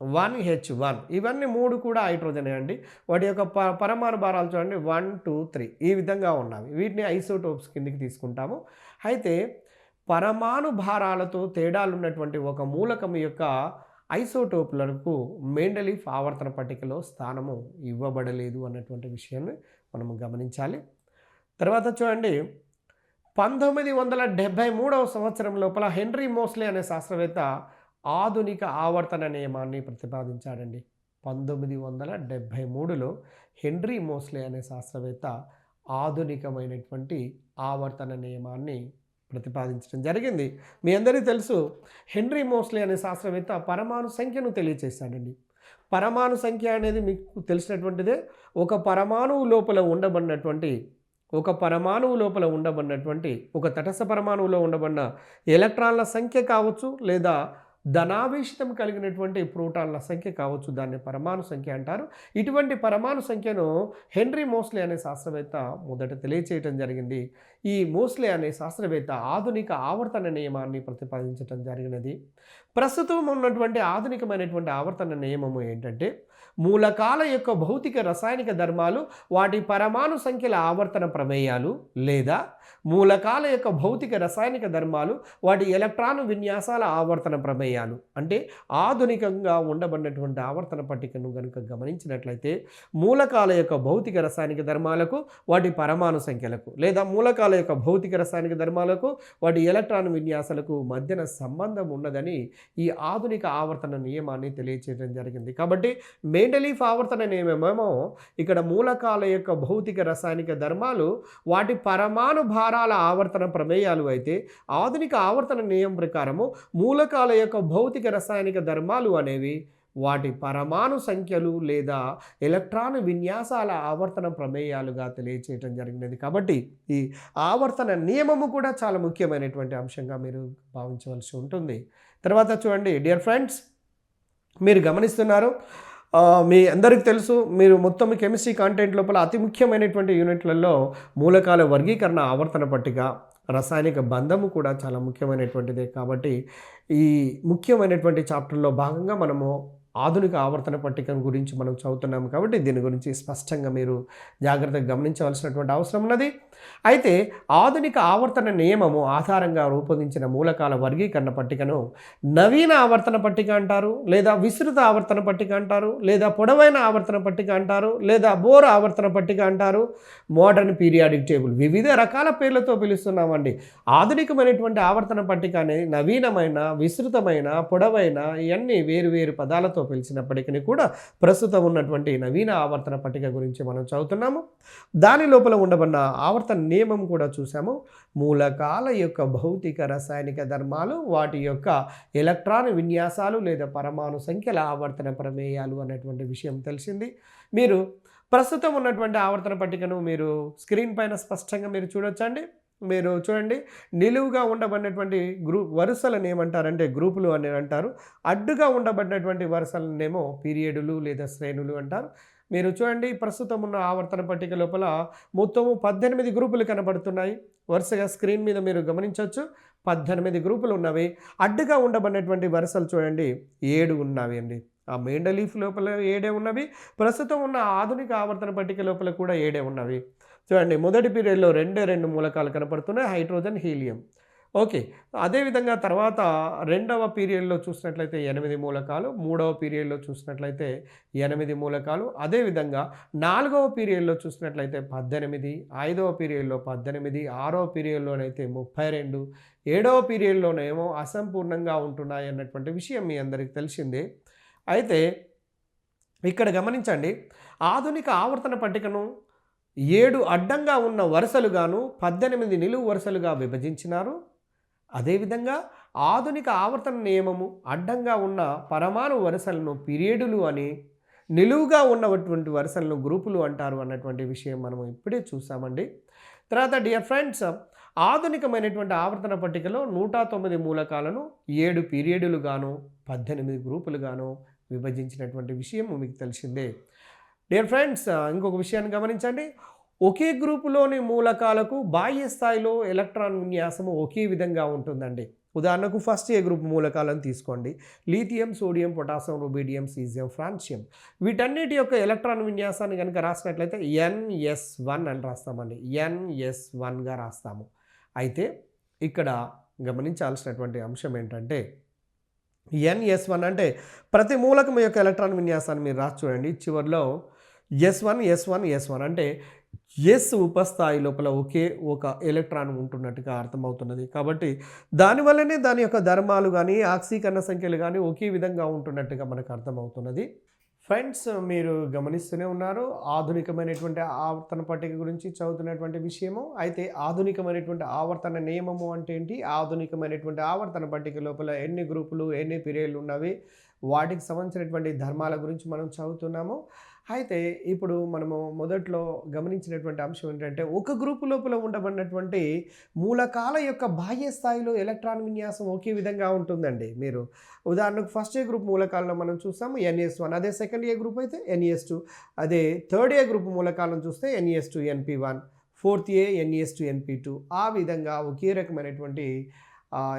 1H1 ఇవన్నీ 3 కూడా హైడ్రోజనే అండి. వాటి యొక్క పరమాణు భారాలు చూడండి 1, 2, 3 ఈ విధంగా ఉన్నవి. వీటిని ఐసోటోప్స్ కిందకి తీసుకుంటాము. అయితే పరమాణు భారాలతో తేడాలున్నటువంటి ఒక మూలకం యొక్క ఐసోటోప్లకు మెండలీఫ్ ఆవర్తన పట్టికలో స్థానము ఇవ్వబడలేదు అన్నటువంటి విషయాన్ని మనము గమనించాలి. తర్వాత చూడండి 1973వ సంవత్సరం లోపల హెన్రీ మోస్లే అనే శాస్త్రవేత్త ఆధునిక ఆవర్తన నియమాన్ని ప్రతిపాదించాడండి. 1973లో హెన్రీ మోస్లే అనే శాస్త్రవేత్త ఆధునికమైనటువంటి ఆవర్తన నియమాన్ని ప్రతిపాదించడం జరిగింది. మీ అందరికీ తెలుసు హెన్రీ మోస్లే అనే శాస్త్రవేత్త పరమాణు సంఖ్యను తెలియచేశాడండి. పరమాణు సంఖ్య అనేది మీకు తెలిసినటువంటిదే. ఒక పరమాణువు లోపల ఉండబడినటువంటి ఒక తటస్థ పరమాణువులో ఉండబడిన ఎలక్ట్రాన్ల సంఖ్య కావచ్చు, లేదా ధనావేశితం కలిగినటువంటి ప్రోటాన్ల సంఖ్య కావచ్చు, దాన్ని పరమాణు సంఖ్య అంటారు. ఇటువంటి పరమాణు సంఖ్యను హెన్రీ మోస్లే అనే శాస్త్రవేత్త మొదట తెలియచేయటం జరిగింది. ఈ మోస్లే అనే శాస్త్రవేత్త ఆధునిక ఆవర్తన నియమాన్ని ప్రతిపాదించడం జరిగినది. ప్రస్తుతం ఉన్నటువంటి ఆధునికమైనటువంటి ఆవర్తన నియమము ఏంటంటే, మూలకాల యొక్క భౌతిక రసాయనిక ధర్మాలు వాటి పరమాణు సంఖ్యల ఆవర్తన ప్రమేయాలు, లేదా మూలకాల యొక్క భౌతిక రసాయనిక ధర్మాలు వాటి ఎలక్ట్రాన్ విన్యాసాల ఆవర్తన ప్రమేయాలు. అంటే ఆధునికంగా ఉండబడినటువంటి ఆవర్తన పట్టికను కనుక గమనించినట్లయితే మూలకాల యొక్క భౌతిక రసాయనిక ధర్మాలకు వాటి పరమాణు సంఖ్యలకు, లేదా మూలకాల యొక్క భౌతిక రసాయనిక ధర్మాలకు వాటి ఎలక్ట్రాన్ విన్యాసాలకు మధ్యన సంబంధం ఉన్నదని ఈ ఆధునిక ఆవర్తన నియమాన్ని తెలియచేయడం జరిగింది. కాబట్టి మెండలీఫ్ ఆవర్తన నియమమేమో ఇక్కడ మూలకాల యొక్క భౌతిక రసాయనిక ధర్మాలు వాటి పరమాణు భారాల ఆవర్తన ప్రమేయాలు అయితే, ఆధునిక ఆవర్తన నియమం ప్రకారము మూలకాల యొక్క భౌతిక రసాయనిక ధర్మాలు అనేవి వాటి పరమాణు సంఖ్యలు లేదా ఎలక్ట్రాన్ విన్యాసాల ఆవర్తన ప్రమేయాలుగా తెలియచేయటం జరిగినది. కాబట్టి ఈ ఆవర్తన నియమము కూడా చాలా ముఖ్యమైనటువంటి అంశంగా మీరు భావించవలసి ఉంటుంది. తర్వాత చూడండి డియర్ ఫ్రెండ్స్, మీరు గమనిస్తున్నారు, మీ అందరికీ తెలుసు, మీరు మొత్తం కెమిస్ట్రీ కాంటెంట్ లోపల అతి ముఖ్యమైనటువంటి యూనిట్లలో మూలకాల వర్గీకరణ, ఆవర్తన పట్టిక, రసాయనిక బంధము కూడా చాలా ముఖ్యమైనటువంటిదే. కాబట్టి ఈ ముఖ్యమైనటువంటి చాప్టర్లో భాగంగా మనము ఆధునిక ఆవర్తన పట్టిక గురించి మనం చదువుతున్నాము. కాబట్టి దీని గురించి స్పష్టంగా మీరు జాగ్రత్తగా గమనించవలసినటువంటి అవసరం ఉన్నది. అయితే ఆధునిక ఆవర్తన నియమము ఆధారంగా రూపొందించిన మూలకాల వర్గీకరణ పట్టికను నవీన ఆవర్తన పట్టిక అంటారు, లేదా విస్తృత ఆవర్తన పట్టిక అంటారు, లేదా పొడవైన ఆవర్తన పట్టిక అంటారు, లేదా బోర్ ఆవర్తన పట్టిక అంటారు, మోడర్న్ పీరియాడిక్ టేబుల్, వివిధ రకాల పేర్లతో పిలుస్తున్నామండి. ఆధునికమైనటువంటి ఆవర్తన పట్టిక అనేది నవీనమైన, విస్తృతమైన, పొడవైన ఇవన్నీ వేరు పదాలతో పిలిచినప్పటికీ కూడా ప్రస్తుతం ఉన్నటువంటి నవీన ఆవర్తన పట్టిక గురించి మనం చదువుతున్నాము. దాని లోపల ఉండబడిన ఆవర్తన నియమం కూడా చూసాము. మూలకాల యొక్క భౌతిక రసాయనిక ధర్మాలు వాటి యొక్క ఎలక్ట్రాన్ విన్యాసాలు లేదా పరమాణు సంఖ్యల ఆవర్తన ప్రమేయాలు అనేటువంటి విషయం తెలిసింది. మీరు ప్రస్తుతం ఉన్నటువంటి ఆవర్తన పట్టికను మీరు స్క్రీన్ పైన స్పష్టంగా మీరు చూడొచ్చండి. మీరు చూడండి, నిలువుగా ఉండబడినటువంటి వరుసలను ఏమంటారంటే గ్రూపులు అని అంటారు. అడ్డుగా ఉండబడినటువంటి వరుసలనేమో పీరియడులు లేదా శ్రేణులు అంటారు. మీరు చూడండి, ప్రస్తుతం ఉన్న ఆవర్తన పట్టిక లోపల మొత్తము 18 గ్రూపులు కనబడుతున్నాయి. వరుసగా స్క్రీన్ మీద మీరు గమనించవచ్చు, 18 గ్రూపులు ఉన్నవి. అడ్డుగా ఉండబడినటువంటి వరుసలు చూడండి 7 ఉన్నవి అండి. ఆ మెండలీఫ్ లోపల 7 ఉన్నవి. ప్రస్తుతం ఉన్న ఆధునిక ఆవర్తన పట్టిక లోపల కూడా 7 ఉన్నవి. చూడండి, మొదటి పీరియడ్లో 2 మూలకాలు కనపడుతున్నాయి, హైడ్రోజన్, హీలియం. ఓకే, అదేవిధంగా తర్వాత రెండవ పీరియడ్లో చూసినట్లయితే 8 మూలకాలు, మూడవ పీరియడ్లో చూసినట్లయితే 8 మూలకాలు, అదేవిధంగా 4వ పీరియడ్లో చూసినట్లయితే 18, 5వ పీరియడ్లో 18, 6వ పీరియడ్లోనైతే 32, 7వ పీరియడ్లోనేమో అసంపూర్ణంగా ఉంటున్నాయి అన్నటువంటి విషయం మీ అందరికీ తెలిసిందే. అయితే ఇక్కడ గమనించండి, ఆధునిక ఆవర్తన పట్టికను 7 అడ్డంగా ఉన్న వరుసలుగాను 18 నిలువు వరుసలుగా విభజించినారు. అదేవిధంగా ఆధునిక ఆవర్తన నియమము అడ్డంగా ఉన్న పరమాణు వరుసలను పీరియడులు అని, నిలువుగా ఉన్నటువంటి వరుసలను గ్రూపులు అంటారు అన్నటువంటి విషయం మనం ఇప్పుడే చూసామండి. తర్వాత డియర్ ఫ్రెండ్స్, ఆధునికమైనటువంటి ఆవర్తన పట్టికలో 109 మూలకాలను 7 పీరియడులుగాను 18 గ్రూపులుగాను విభజించినటువంటి విషయం మీకు తెలిసిందే. డియర్ ఫ్రెండ్స్, ఇంకొక విషయాన్ని గమనించండి, ఒకే గ్రూపులోని మూలకాలకు బాహ్య స్థాయిలో ఎలక్ట్రాన్ విన్యాసము ఒకే విధంగా ఉంటుందండి. ఉదాహరణకు ఫస్ట్ ఏ గ్రూప్ మూలకాలను తీసుకోండి. Lithium, sodium, potassium, rubidium, caesium, francium. వీటన్నిటి యొక్క ఎలక్ట్రాన్ విన్యాసాన్ని కనుక రాసినట్లయితే NS1 అని రాస్తామండి. NS1గా రాస్తాము. అయితే ఇక్కడ గమనించాల్సినటువంటి అంశం ఏంటంటే NS1 అంటే ప్రతి మూలకం యొక్క ఎలక్ట్రాన్ విన్యాసాన్ని మీరు రాసి చూడండి. చివరిలో S1 అంటే ఎస్ ఉపస్థాయి లోపల ఒకే ఒక ఎలక్ట్రాన్ ఉంటున్నట్టుగా అర్థమవుతున్నది. కాబట్టి దానివల్లనే దాని యొక్క ధర్మాలు కానీ ఆక్సీకరణ సంఖ్యలు కానీ ఒకే విధంగా ఉంటున్నట్టుగా మనకు అర్థమవుతున్నది. ఫ్రెండ్స్, మీరు గమనిస్తూనే ఉన్నారు ఆధునికమైనటువంటి ఆవర్తన పట్టిక గురించి చదువుతున్నటువంటి విషయము. అయితే ఆధునికమైనటువంటి ఆవర్తన నియమము అంటే ఏంటి, ఆధునికమైనటువంటి ఆవర్తన పట్టిక లోపల ఎన్ని గ్రూపులు ఎన్ని పీరియడ్లు ఉన్నవి, వాటికి సంబంధించినటువంటి ధర్మాల గురించి మనం చదువుతున్నాము. అయితే ఇప్పుడు మనము మొదట్లో గమనించినటువంటి అంశం ఏంటంటే ఒక గ్రూపు లోపల ఉండబడినటువంటి మూలకాల యొక్క బాహ్య స్థాయిలో ఎలక్ట్రాన్ విన్యాసం ఒకే విధంగా ఉంటుందండి. మీరు ఉదాహరణకు ఫస్ట్ ఏ గ్రూప్ మూలకాలను మనం చూస్తాము NS1, అదే సెకండ్ ఏ గ్రూప్ అయితే NS2, అదే థర్డ్ ఏ గ్రూప్ మూలకాలను చూస్తే NS2 NP1, ఫోర్త్ ఏ NS2 NP2. ఆ విధంగా ఒకే రకమైనటువంటి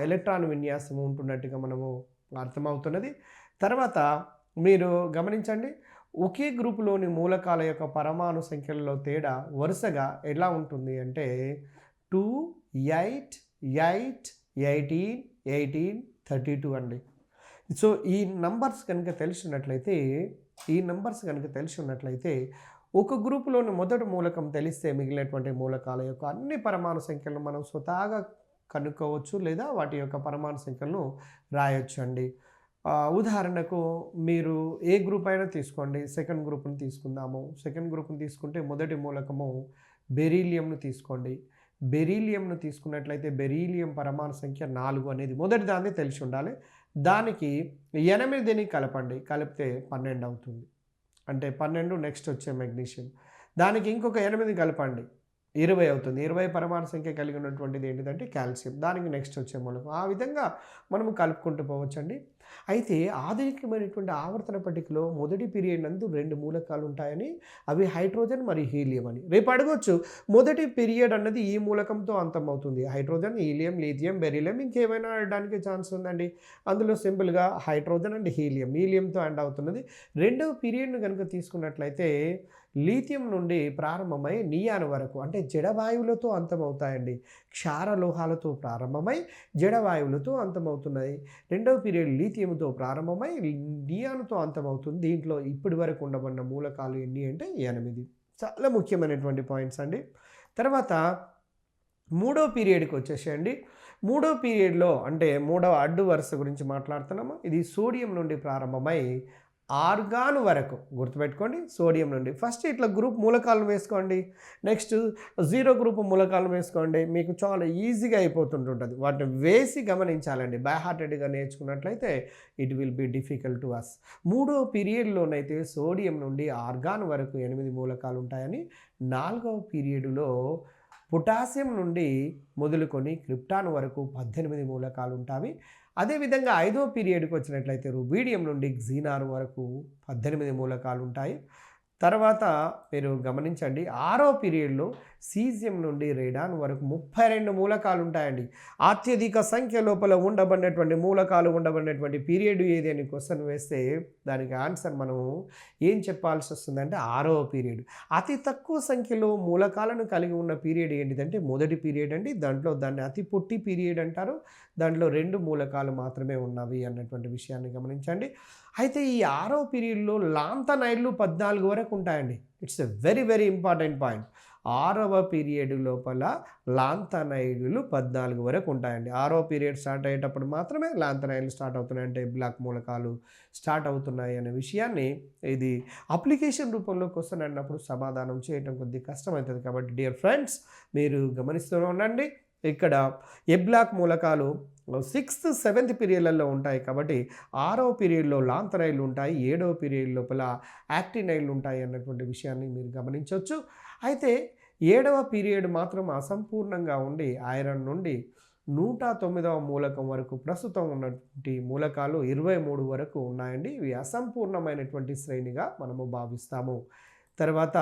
ఎలక్ట్రాన్ విన్యాసం ఉంటున్నట్టుగా మనము అర్థమవుతున్నది. తర్వాత మీరు గమనించండి, ఒకే గ్రూపులోని మూలకాల యొక్క పరమాణు సంఖ్యలలో తేడా వరుసగా ఎలా ఉంటుంది అంటే 2, 8, 8, 18, 18, 32 అండి. సో ఈ నంబర్స్ కనుక తెలిసి ఉన్నట్లయితే ఒక గ్రూపులోని మొదటి మూలకం తెలిస్తే మిగిలినటువంటి మూలకాల యొక్క అన్ని పరమాణు సంఖ్యలను మనం స్వతహాగా కనుక్కోవచ్చు, లేదా వాటి యొక్క పరమాణు సంఖ్యలను రాయొచ్చు అండి. ఉదాహరణకు మీరు ఏ గ్రూప్ అయినా తీసుకోండి. సెకండ్ గ్రూప్ని తీసుకుందాము. సెకండ్ గ్రూప్ని తీసుకుంటే మొదటి మూలకము బెరీలియంను తీసుకోండి. బెరీలియంను తీసుకున్నట్లయితే బెరీలియం పరమాణు సంఖ్య 4 అనేది మొదటి దాన్ని తెలిసి ఉండాలి. దానికి 8ని కలపండి, కలిపితే 12 అవుతుంది. అంటే 12 నెక్స్ట్ వచ్చే మెగ్నీషియం. దానికి ఇంకొక 8 కలపండి, 20 అవుతుంది. 20 పరమాణు సంఖ్య కలిగి ఉన్నటువంటిది ఏంటిదంటే కాల్షియం. దానికి నెక్స్ట్ వచ్చే మూలకం. ఆ విధంగా మనము కలుపుకుంటూ పోవచ్చండి. అయితే ఆధునికమైనటువంటి ఆవర్తన పట్టికలో మొదటి పీరియడ్ నందు 2 మూలకాలు ఉంటాయని, అవి హైడ్రోజన్ మరియు హీలియం అని. రేపు అడగొచ్చు, మొదటి పీరియడ్ అన్నది ఈ మూలకంతో అంతమవుతుంది. హైడ్రోజన్, హీలియం, లిథియం, బెరీలియం, ఇంకేమైనా అడడానికి ఛాన్స్ ఉందండి. అందులో సింపుల్గా హైడ్రోజన్ అండ్ హీలియంతో ఎండ్ అవుతున్నది. రెండవ పీరియడ్ను కనుక తీసుకున్నట్లయితే లీథియం నుండి ప్రారంభమై నియాన్ వరకు, అంటే జడవాయువులతో అంతమవుతాయండి. క్షారలోహాలతో ప్రారంభమై జడవాయువులతో అంతమవుతున్నాయి. రెండవ పీరియడ్ లీథియంతో ప్రారంభమై నియాన్తో అంతమవుతుంది. దీంట్లో ఇప్పటి వరకు ఉండబడిన మూలకాలు ఎన్ని అంటే 8. చాలా ముఖ్యమైనటువంటి పాయింట్స్ అండి. తర్వాత మూడో పీరియడ్కి వచ్చేసేయండి. మూడో పీరియడ్లో అంటే మూడవ అడ్డు వరుస గురించి మాట్లాడుతున్నాము. ఇది సోడియం నుండి ప్రారంభమై ఆర్గాన్ వరకు, గుర్తుపెట్టుకోండి, సోడియం నుండి. ఫస్ట్ ఇట్లా గ్రూప్ మూలకాలను వేసుకోండి, నెక్స్ట్ 0 గ్రూప్ మూలకాలను వేసుకోండి. మీకు చాలా ఈజీగా అయిపోతుంటుంటుంది. వాటిని వేసి గమనించాలండి. బై హార్టెడ్గా నేర్చుకున్నట్లయితే it will be difficult to us. మూడో పీరియడ్లోనైతే సోడియం నుండి ఆర్గాన్ వరకు 8 మూలకాలు ఉంటాయని, 4వ పీరియడ్లో పొటాషియం నుండి మొదలుకొని క్రిప్టాన్ వరకు 18 మూలకాలు ఉంటాయి. అదేవిధంగా 5వ పీరియడ్కి వచ్చినట్లయితే రుబీడియం నుండి క్సినార్ వరకు 18 మూలకాలు ఉంటాయి. తర్వాత మీరు గమనించండి, 6వ పీరియడ్లో సీజియం నుండి రేడాన్ వరకు 32 మూలకాలు ఉంటాయండి. అత్యధిక సంఖ్య లోపల ఉండబడినటువంటి మూలకాలు ఉండబడినటువంటి పీరియడ్ ఏది అని క్వశ్చన్ వేస్తే దానికి ఆన్సర్ మనం ఏం చెప్పాల్సి వస్తుందంటే 6వ పీరియడ్. అతి తక్కువ సంఖ్యలో మూలకాలను కలిగి ఉన్న పీరియడ్ ఏంటిదంటే మొదటి పీరియడ్ అండి. దాన్ని అతి పొట్టి పీరియడ్ అంటారు. దాంట్లో 2 మూలకాలు మాత్రమే ఉన్నవి అన్నటువంటి విషయాన్ని గమనించండి. అయితే ఈ 6వ పీరియడ్లో లాంతనైడ్లు 14 వరకు ఉంటాయండి. It's a very very important point. 6వ పీరియడ్ లోపల లాంతనైడ్లు 14 వరకు ఉంటాయండి. 6వ పీరియడ్ స్టార్ట్ అయ్యేటప్పుడు మాత్రమే లాంతనైడ్లు స్టార్ట్ అవుతున్నాయి, అంటే బ్లాక్ మూలకాలు స్టార్ట్ అవుతున్నాయి అనే విషయాన్ని, ఇది అప్లికేషన్ రూపంలో క్వశ్చన్ అన్నప్పుడు సమాధానం చేయడం కొద్దిగా కష్టమవుతుంది. కాబట్టి డియర్ ఫ్రెండ్స్, మీరు గమనిస్తూనే ఉండండి. ఇక్కడ ఏ బ్లాక్ మూలకాలు 6th, 7th పీరియడ్లలో ఉంటాయి. కాబట్టి 6వ పీరియడ్లో లాంతనైడ్లు ఉంటాయి, 7వ పీరియడ్ లోపల యాక్టినైడ్లు ఉంటాయి అన్నటువంటి విషయాన్ని మీరు గమనించవచ్చు. అయితే 7వ పీరియడ్ మాత్రం అసంపూర్ణంగా ఉండి ఐరన్ నుండి 109వ మూలకం వరకు ప్రస్తుతం ఉన్నటువంటి మూలకాలు 23 వరకు ఉన్నాయండి. ఇవి అసంపూర్ణమైనటువంటి శ్రేణిగా మనము భావిస్తాము. తర్వాత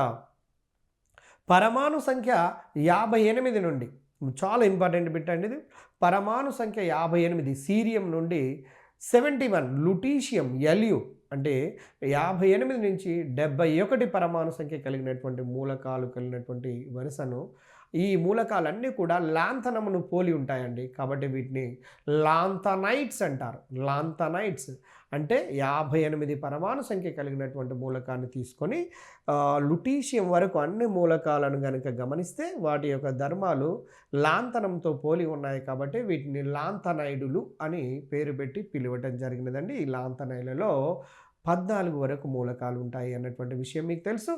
పరమాణు సంఖ్య 58 నుండి చాలా ఇంపార్టెంట్ బిట్ అండి ఇది. పరమాణు సంఖ్య 58 సీరియం నుండి 71 లుటీషియం ఎల్యు అంటే 58 నుంచి 71 పరమాణు సంఖ్య కలిగినటువంటి మూలకాలు కలిగినటువంటి వరుసను ఈ మూలకాలన్నీ కూడా లాంతనమును పోలి ఉంటాయండి. కాబట్టి వీటిని లాంతనైట్స్ అంటారు. లాంతనైట్స్ అంటే 58 పరమాణు సంఖ్య కలిగినటువంటి మూలకాన్ని తీసుకొని లుటీషియం వరకు అన్ని మూలకాలను కనుక గమనిస్తే వాటి యొక్క ధర్మాలు లాంతనంతో పోలి ఉన్నాయి. కాబట్టి వీటిని లాంతనైడులు అని పేరు పెట్టి పిలవటం జరిగినదండి. ఈ లాంతనైడ్లలో 14 వరకు మూలకాలు ఉంటాయి అన్నటువంటి విషయం మీకు తెలుసు.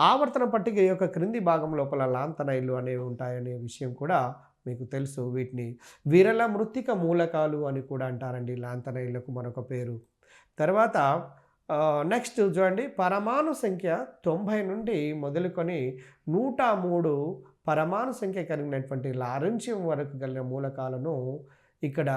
ఆవర్తన పట్టిక యొక్క క్రింది భాగం లోపల లాంతనైడ్లు అనేవి ఉంటాయనే విషయం కూడా మీకు తెలుసు. వీటిని విరళ మృత్తిక మూలకాలు అని కూడా అంటారండి. లాంతనైడ్లకు మరొక పేరు. తర్వాత నెక్స్ట్ చూడండి, పరమాణు సంఖ్య 90 నుండి మొదలుకొని 103 పరమాణు సంఖ్య కలిగినటువంటి లారెన్షియం వరకు కలిగిన మూలకాలను ఇక్కడ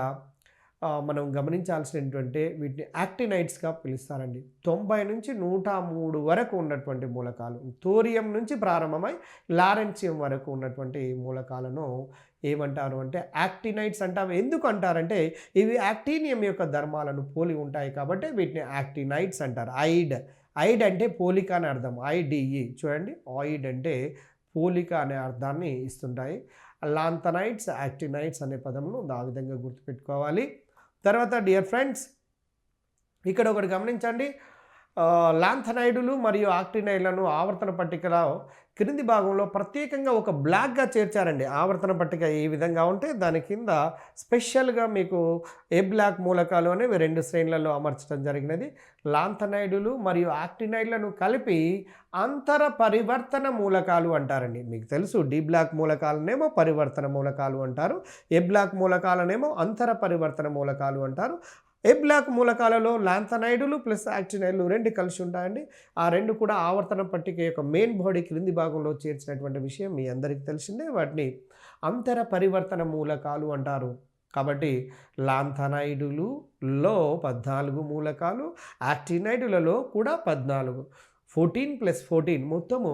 మనం గమనించాల్సినటువంటి వీటిని యాక్టినైట్స్గా పిలుస్తారండి. 90 నుంచి 103 వరకు ఉన్నటువంటి మూలకాలు, థోరియం నుంచి ప్రారంభమై లారెన్షియం వరకు ఉన్నటువంటి మూలకాలను ఏమంటారు అంటే యాక్టినైట్స్ అంటారు. ఎందుకు అంటారంటే ఇవి యాక్టీనియం యొక్క ధర్మాలను పోలి ఉంటాయి కాబట్టి వీటిని యాక్టినైట్స్ అంటారు. ఐడ్ అంటే పోలిక అని అర్థం. ఐడిఈ చూడండి, ఆయిడ్ అంటే పోలిక అనే అర్థాన్ని ఇస్తుంటాయి. లాంతనైట్స్, యాక్టినైట్స్ అనే పదమును ఆ విధంగా గుర్తుపెట్టుకోవాలి. తర్వాత డియర్ ఫ్రెండ్స్, ఇక్కడ ఒకటి గమనించండి, లాంథనైడులు మరియు ఆక్టినైడ్లను ఆవర్తన పట్టికలో క్రింది భాగంలో ప్రత్యేకంగా ఒక బ్లాక్గా చేర్చారండి. ఆవర్తన పట్టిక ఈ విధంగా ఉంటే దాని కింద స్పెషల్గా మీకు ఏ బ్లాక్ మూలకాలు అనేవి 2 శ్రేణులలో అమర్చడం జరిగినది. లాంథనైడులు మరియు ఆక్టినైడ్లను కలిపి అంతర పరివర్తన మూలకాలు అంటారండి. మీకు తెలుసు, డి బ్లాక్ మూలకాలనేమో పరివర్తన మూలకాలు అంటారు, ఏ బ్లాక్ మూలకాలనేమో అంతర పరివర్తన మూలకాలు అంటారు. ఏ బ్లాక్ మూలకాలలో లాంథనైడులు ప్లస్ యాక్టినైడ్లు 2 కలిసి ఉంటాయండి. ఆ 2 కూడా ఆవర్తన పట్టిక యొక్క మెయిన్ బాడీ క్రింది భాగంలో చేర్చినటువంటి విషయం మీ అందరికీ తెలిసిందే. వాటిని అంతర పరివర్తన మూలకాలు అంటారు. కాబట్టి లాంథనైడులలో 14 మూలకాలు, యాక్టినైడులలో కూడా 14, 14 + 14 మొత్తము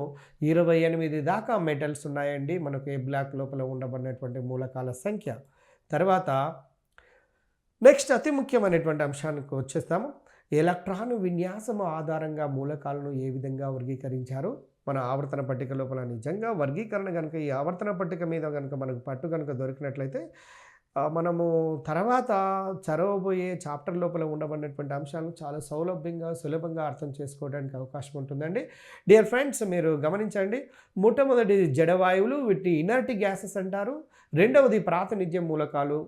28 దాకా మెటల్స్ ఉన్నాయండి మనకు ఏ బ్లాక్ లోపల ఉండబడినటువంటి మూలకాల సంఖ్య. తర్వాత నెక్స్ట్ అతి ముఖ్యమైనటువంటి అంశానికి వచ్చేస్తాము. ఎలక్ట్రాన్ విన్యాసం ఆధారంగా మూలకాలను ఏ విధంగా వర్గీకరించారు మన ఆవర్తన పట్టిక లోపల. నిజంగా వర్గీకరణ కనుక ఈ ఆవర్తన పట్టిక మీద కనుక మనకు పట్టు కనుక దొరికినట్లయితే మనము తర్వాత చదవబోయే చాప్టర్ లోపల ఉండబడినటువంటి అంశాలను చాలా సులభంగా అర్థం చేసుకోవడానికి అవకాశం ఉంటుందండి. డియర్ ఫ్రెండ్స్, మీరు గమనించండి, మొట్టమొదటిది జడవాయువులు, వీటిని ఇనర్ట్ గ్యాసెస్ అంటారు. రెండవది ప్రాతినిధ్య మూలకాలు,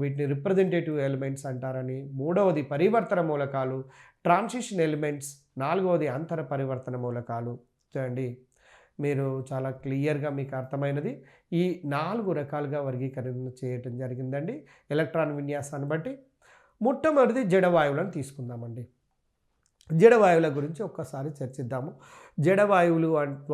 వీటిని రిప్రజెంటేటివ్ ఎలిమెంట్స్ అంటారని. మూడవది పరివర్తన మూలకాలు, ట్రాన్సిషన్ ఎలిమెంట్స్. నాలుగవది అంతర పరివర్తన మూలకాలు. చూడండి, మీరు చాలా క్లియర్గా మీకు అర్థమైనది. ఈ 4 రకాలుగా వర్గీకరణ చేయటం జరిగిందండి ఎలక్ట్రాన్ విన్యాసాన్ని బట్టి. మొట్టమొదటిది జడవాయువులను తీసుకుందామండి. జడవాయువుల గురించి ఒక్కసారి చర్చిద్దాము. జడవాయువులు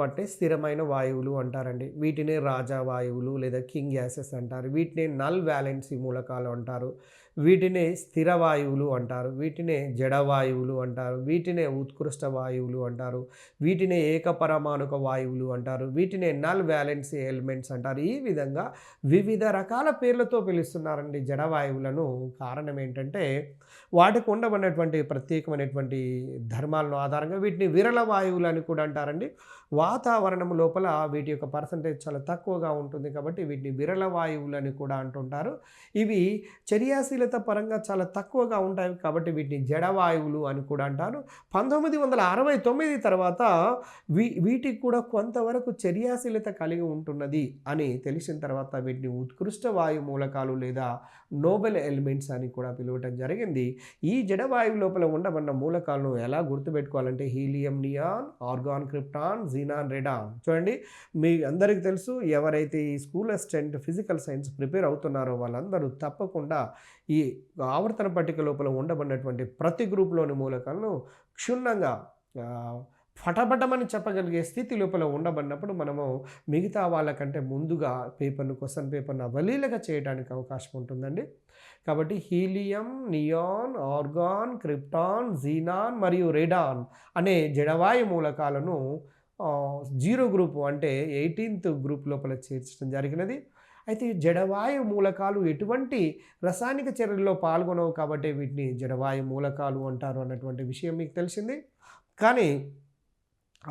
అంటే స్థిరమైన వాయువులు అంటారండి. వీటిని రాజా వాయువులు లేదా కింగ్ గ్యాసెస్ అంటారు. వీటిని నల్ వ్యాలెన్సీ మూలకాలు అంటారు. వీటిని స్థిర వాయువులు అంటారు. వీటినే జడవాయువులు అంటారు. వీటినే ఉత్కృష్ట వాయువులు అంటారు. వీటినే ఏకపరమాణుక వాయువులు అంటారు. వీటినే నల్ వ్యాలెన్సీ ఎలిమెంట్స్ అంటారు. ఈ విధంగా వివిధ రకాల పేర్లతో పిలుస్తున్నారండి జడవాయువులను. కారణం ఏంటంటే వాటికి ఉండబడినటువంటి ప్రత్యేకమైనటువంటి ధర్మాలను ఆధారంగా వీటిని విరళ వాయువులు అని కూడా అంటారండి. వాతావరణం లోపల వీటి యొక్క పర్సంటేజ్ చాలా తక్కువగా ఉంటుంది కాబట్టి వీటిని విరళ వాయువులు అని కూడా అంటుంటారు. ఇవి చర్యాశీలత పరంగా చాలా తక్కువగా ఉంటాయి కాబట్టి వీటిని జడవాయువులు అని కూడా అంటారు. 1969 తర్వాత వీటికి కూడా కొంతవరకు చర్యాశీలత కలిగి ఉంటున్నది అని తెలిసిన తర్వాత వీటిని ఉత్కృష్ట వాయు మూలకాలు లేదా నోబెల్ ఎలిమెంట్స్ అని కూడా పిలవటం జరిగింది. ఈ జడవాయువు లోపల ఉండబడిన మూలకాలను ఎలా గుర్తుపెట్టుకోవాలంటే helium, neon, argon, krypton, xenon, radon. చూడండి, మీ అందరికీ తెలుసు, ఎవరైతే ఈ school assistant physical science prepare అవుతున్నారో వాళ్ళందరూ తప్పకుండా ఈ ఆవర్తన పట్టిక లోపల ఉండబడినటువంటి ప్రతి గ్రూప్లోని మూలకాలను క్షుణ్ణంగా ఫటఫటమని చెప్పగలిగే స్థితి లోపల ఉండబడినప్పుడు మనము మిగతా వాళ్ళకంటే ముందుగా క్వశ్చన్ పేపర్ను అవలీలగా చేయడానికి అవకాశం ఉంటుందండి. కాబట్టి helium, neon, argon, krypton, xenon మరియు రెడాన్ అనే జడవాయు మూలకాలను 0 గ్రూపు అంటే 18th గ్రూప్ లోపల చేర్చడం జరిగినది. అయితే జడవాయు మూలకాలు ఎటువంటి రసాయనిక చర్యల్లో పాల్గొనవు కాబట్టి వీటిని జడవాయు మూలకాలు అంటారు అన్నటువంటి విషయం మీకు తెలిసింది. కానీ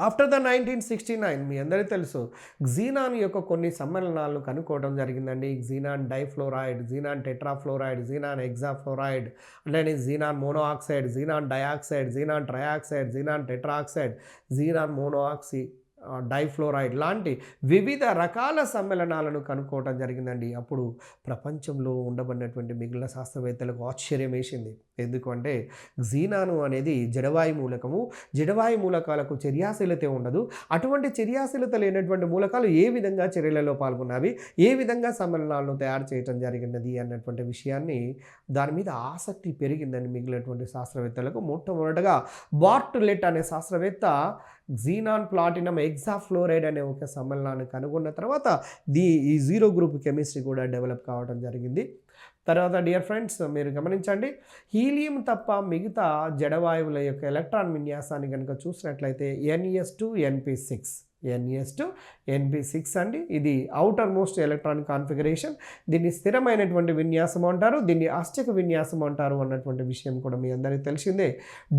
ఆఫ్టర్ ద 1969 మీ అందరికీ తెలుసు క్సీనాన్ యొక్క కొన్ని సమ్మేళనాలను కనుక్కోవడం జరిగిందండి. క్సీనాన్ డైఫ్లోరైడ్, క్సీనాన్ టెట్రాఫ్లోరైడ్, క్సీనాన్ హెక్సాఫ్లోరైడ్, అంటే క్సీనాన్ మోనోఆక్సైడ్, క్సీనాన్ డయాక్సైడ్, క్సీనాన్ ట్రయాక్సైడ్, క్సీనాన్ టెట్రాక్సైడ్, క్సీనాన్ మోనోఆక్సీ డైఫ్లోరైడ్ లాంటి వివిధ రకాల సమ్మేళనాలను కనుక్కోవటం జరిగిందండి. అప్పుడు ప్రపంచంలో ఉండబడినటువంటి మిగిలిన శాస్త్రవేత్తలకు ఆశ్చర్యం వేసింది. ఎందుకంటే క్సీనాను అనేది జడవాయు మూలకము, జడవాయు మూలకాలకు చర్యాశీలత ఉండదు. అటువంటి చర్యాశీలత లేనటువంటి మూలకాలు ఏ విధంగా చర్యలలో పాల్గొన్నవి, ఏ విధంగా సమ్మేళనాలను తయారు చేయడం జరిగినది అన్నటువంటి విషయాన్ని దాని మీద ఆసక్తి పెరిగిందని మిగిలినటువంటి శాస్త్రవేత్తలకు. మొట్టమొదటగా బార్ట్లెట్ అనే శాస్త్రవేత్త క్సీనాన్ ప్లాటినం హెక్సాఫ్లోరైడ్ అనే ఒక సమ్మేళనాన్ని కనుగొన్న తర్వాత ఈ జీరో గ్రూప్ కెమిస్ట్రీ కూడా డెవలప్ కావడం జరిగింది. తర్వాత డియర్ ఫ్రెండ్స్ మీరు గమనించండి, హీలియం తప్ప మిగతా జడవాయువుల యొక్క ఎలక్ట్రాన్ విన్యాసాన్ని కనుక చూసినట్లయితే NS2 NP6 అండి. ఇది అవుటర్ మోస్ట్ ఎలక్ట్రాన్ కాన్ఫిగరేషన్. దీన్ని స్థిరమైనటువంటి విన్యాసం అంటారు, దీన్ని అష్టక విన్యాసం అంటారు అన్నటువంటి విషయం కూడా మీ అందరికీ తెలిసిందే.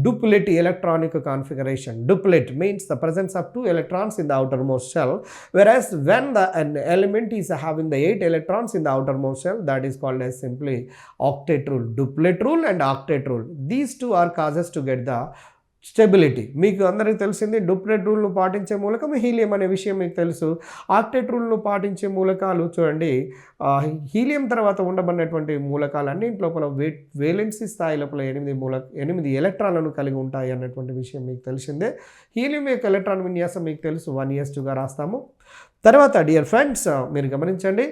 Duplet electronic configuration. Duplet means the presence of 2 electrons in the outermost shell, whereas when an element is having the 8 electrons in the outermost shell, that is called as simply octet rule. Duplet rule and octet rule, these two are causes to get the stability. మీకు అందరికీ తెలిసింది డూప్లెట్ రూల్ను పాటించే మూలకం హీలియం అనే విషయం మీకు తెలుసు. ఆక్టెట్ రూల్ను పాటించే మూలకాలు చూడండి, హీలియం తర్వాత ఉండబడినటువంటి మూలకాలు అన్నింటి లోపల వేలెన్సీ స్థాయి లోపల 8 ఎలక్ట్రాన్లను కలిగి ఉంటాయి అన్నటువంటి విషయం మీకు తెలిసిందే. హీలియం యొక్క ఎలక్ట్రాన్ విన్యాసం మీకు తెలుసు, 1s2గా రాస్తాము. తర్వాత డియర్ ఫ్రెండ్స్ మీరు గమనించండి,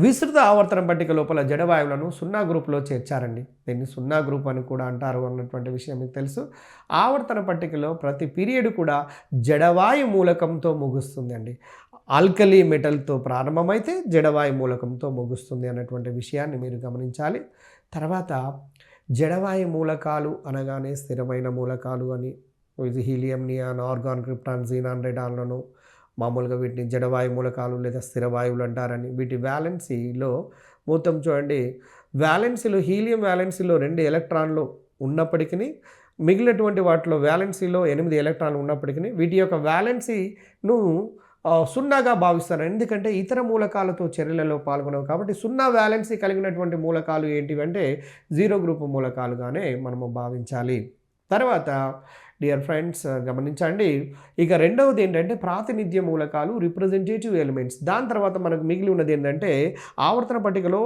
విస్తృత ఆవర్తన పట్టిక లోపల జడవాయువులను 0 గ్రూప్లో చేర్చారండి. దీన్ని 0 గ్రూప్ అని కూడా అంటారు అన్నటువంటి విషయం మీకు తెలుసు. ఆవర్తన పట్టికలో ప్రతి పీరియడ్ కూడా జడవాయు మూలకంతో ముగుస్తుంది అండి. ఆల్కలీ మెటల్తో ప్రారంభమైతే జడవాయు మూలకంతో ముగుస్తుంది అన్నటువంటి విషయాన్ని మీరు గమనించాలి. తర్వాత జడవాయు మూలకాలు అనగానే స్థిరమైన మూలకాలు అని, ఇది helium, neon, argon, krypton, xenon, రెడాన్లను మామూలుగా వీటిని జడవాయు మూలకాలు లేదా స్థిర వాయువులు అంటారని. వీటి వ్యాలెన్సీలో మొత్తం చూడండి, వ్యాలెన్సీలో హీలియం వ్యాలెన్సీలో 2 ఎలక్ట్రాన్లు ఉన్నప్పటికీ మిగిలినటువంటి వాటిలో వ్యాలెన్సీలో 8 ఎలక్ట్రాన్లు ఉన్నప్పటికీ వీటి యొక్క వ్యాలెన్సీను 0గా భావిస్తారు. ఎందుకంటే ఇతర మూలకాలతో చర్యలలో పాల్గొనవు కాబట్టి 0 వ్యాలెన్సీ కలిగినటువంటి మూలకాలు ఏంటివంటే జీరో గ్రూప్ మూలకాలుగానే మనము భావించాలి. తర్వాత డియర్ ఫ్రెండ్స్ గమనించండి, ఇక రెండవది ఏంటంటే ప్రాతినిధ్య మూలకాలు, రిప్రజెంటేటివ్ ఎలిమెంట్స్. దాని తర్వాత మనకు మిగిలి ఉన్నది ఏంటంటే ఆవర్తన పట్టికలో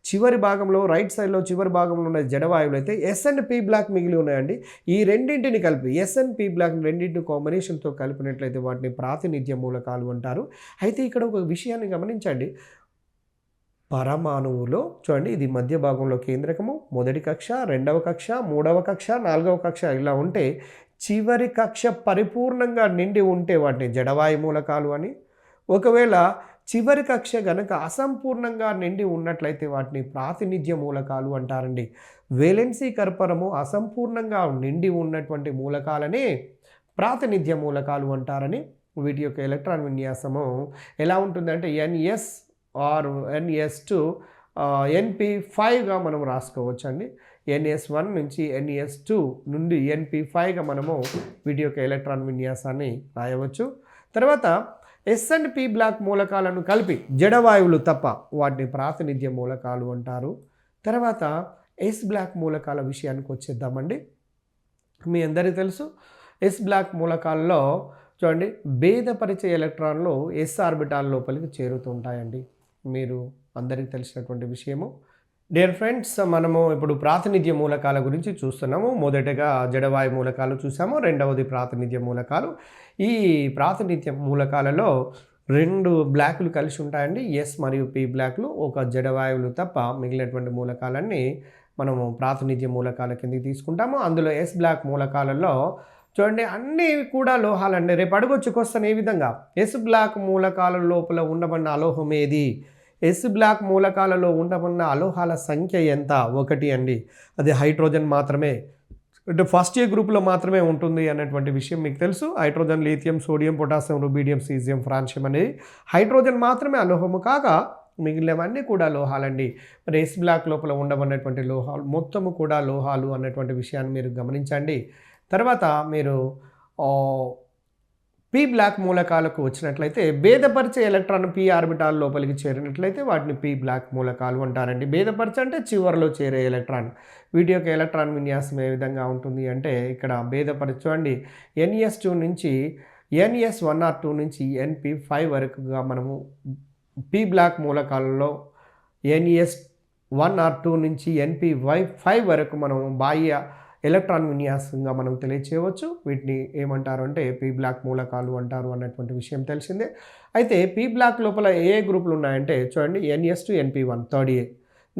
చివరి భాగంలో రైట్ సైడ్లో చివరి భాగంలో ఉన్న జడవాయువులు అయితే S and P బ్లాక్ మిగిలి ఉన్నాయండి. ఈ రెండింటిని కలిపి S and P బ్లాక్ రెండింటిని కాంబినేషన్తో కలిపినట్లయితే వాటిని ప్రాతినిధ్య మూలకాలు అంటారు. అయితే ఇక్కడ ఒక విషయాన్ని గమనించండి, పరమాణువులో చూడండి, ఇది మధ్య భాగంలో కేంద్రకము, మొదటి కక్ష, రెండవ కక్ష, మూడవ కక్ష, నాలుగవ కక్ష ఇలా ఉంటే చివరి కక్ష పరిపూర్ణంగా నిండి ఉంటే వాటిని జడవాయు మూలకాలు అని, ఒకవేళ చివరి కక్ష గనక అసంపూర్ణంగా నిండి ఉన్నట్లయితే వాటిని ప్రాతినిధ్య మూలకాలు అంటారండి. వేలెన్సీ కర్పరము అసంపూర్ణంగా నిండి ఉన్నటువంటి మూలకాలని ప్రాతినిధ్య మూలకాలు అంటారని. వీటి యొక్క ఎలక్ట్రాన్ విన్యాసము ఎలా ఉంటుందంటే NS ఆర్ NS2 NP5గా మనం రాసుకోవచ్చండి. NS1 నుంచి NS2 నుండి NP5గా మనము వీటి యొక్క ఎలక్ట్రాన్ విన్యాసాన్ని రాయవచ్చు. తర్వాత S and P బ్లాక్ మూలకాలను కలిపి జడవాయువులు తప్ప వాటిని ప్రాతినిధ్య మూలకాలు అంటారు. తర్వాత S బ్లాక్ మూలకాల విషయానికి వచ్చేద్దామండి. మీ అందరికీ తెలుసు S బ్లాక్ మూలకాల్లో చూడండి భేదపరిచే ఎలక్ట్రాన్లు S ఆర్బిటాల్ లోపలికి చేరుతుంటాయండి. మీరు అందరికీ తెలిసినటువంటి విషయము. డియర్ ఫ్రెండ్స్ మనము ఇప్పుడు ప్రాతినిధ్య మూలకాల గురించి చూస్తున్నాము. మొదటగా జడవాయు మూలకాలు చూసాము, రెండవది ప్రాతినిధ్య మూలకాలు. ఈ ప్రాతినిధ్య మూలకాలలో 2 బ్లాకులు కలిసి ఉంటాయండి, S మరియు P బ్లాక్లు. ఒక జడవాయువులు తప్ప మిగిలినటువంటి మూలకాలన్నీ మనము ప్రాతినిధ్య మూలకాల కిందకి తీసుకుంటాము. అందులో S బ్లాక్ మూలకాలలో చూడండి అన్నీ కూడా లోహాలండి. రేపు అడగొచ్చు క్వశ్చన్ ఏ విధంగా, S బ్లాక్ మూలకాల లోపల ఉండబడిన అలోహం ఏది, S బ్లాక్ మూలకాలలో ఉండబడిన అలోహాల సంఖ్య ఎంత? 1 అండి, అది హైడ్రోజన్ మాత్రమే. అంటే ఫస్ట్ ఇయర్ గ్రూప్లో మాత్రమే ఉంటుంది అనేటువంటి విషయం మీకు తెలుసు. Hydrogen, lithium, sodium, potassium, rubidium, caesium, francium అనేవి హైడ్రోజన్ మాత్రమే అలోహము కాగా మిగిలినవన్నీ కూడా లోహాలండి. మరి ఎస్ బ్లాక్ లోపల ఉండబడినటువంటి లోహాలు మొత్తము కూడా లోహాలు అన్నటువంటి విషయాన్ని మీరు గమనించండి. తర్వాత మీరు పీ బ్లాక్ మూలకాలకు వచ్చినట్లయితే భేదపరిచే ఎలక్ట్రాన్ పీ ఆర్బిటాల్ లోపలికి చేరినట్లయితే వాటిని పీ బ్లాక్ మూలకాలు అంటారండి. భేదపరిచే అంటే చివరిలో చేరే ఎలక్ట్రాన్. వీటి యొక్క ఎలక్ట్రాన్ విన్యాసం ఏ విధంగా ఉంటుంది అంటే ఇక్కడ భేదపరచండి NS2 నుంచి NS1R2 నుంచి NP5 వరకుగా మనము పీ బ్లాక్ మూలకాలలో NS1R2 నుంచి NP5 వరకు మనం బాహ్య ఎలక్ట్రాన్ విన్యాసంగా మనం తెలియచేయవచ్చు. వీటిని ఏమంటారు అంటే పీ బ్లాక్ మూలకాలు అంటారు అన్నటువంటి విషయం తెలిసిందే. అయితే పీ బ్లాక్ లోపల ఏ గ్రూపులు ఉన్నాయంటే చూడండి, NS2 NP1 థర్డ్ ఏ,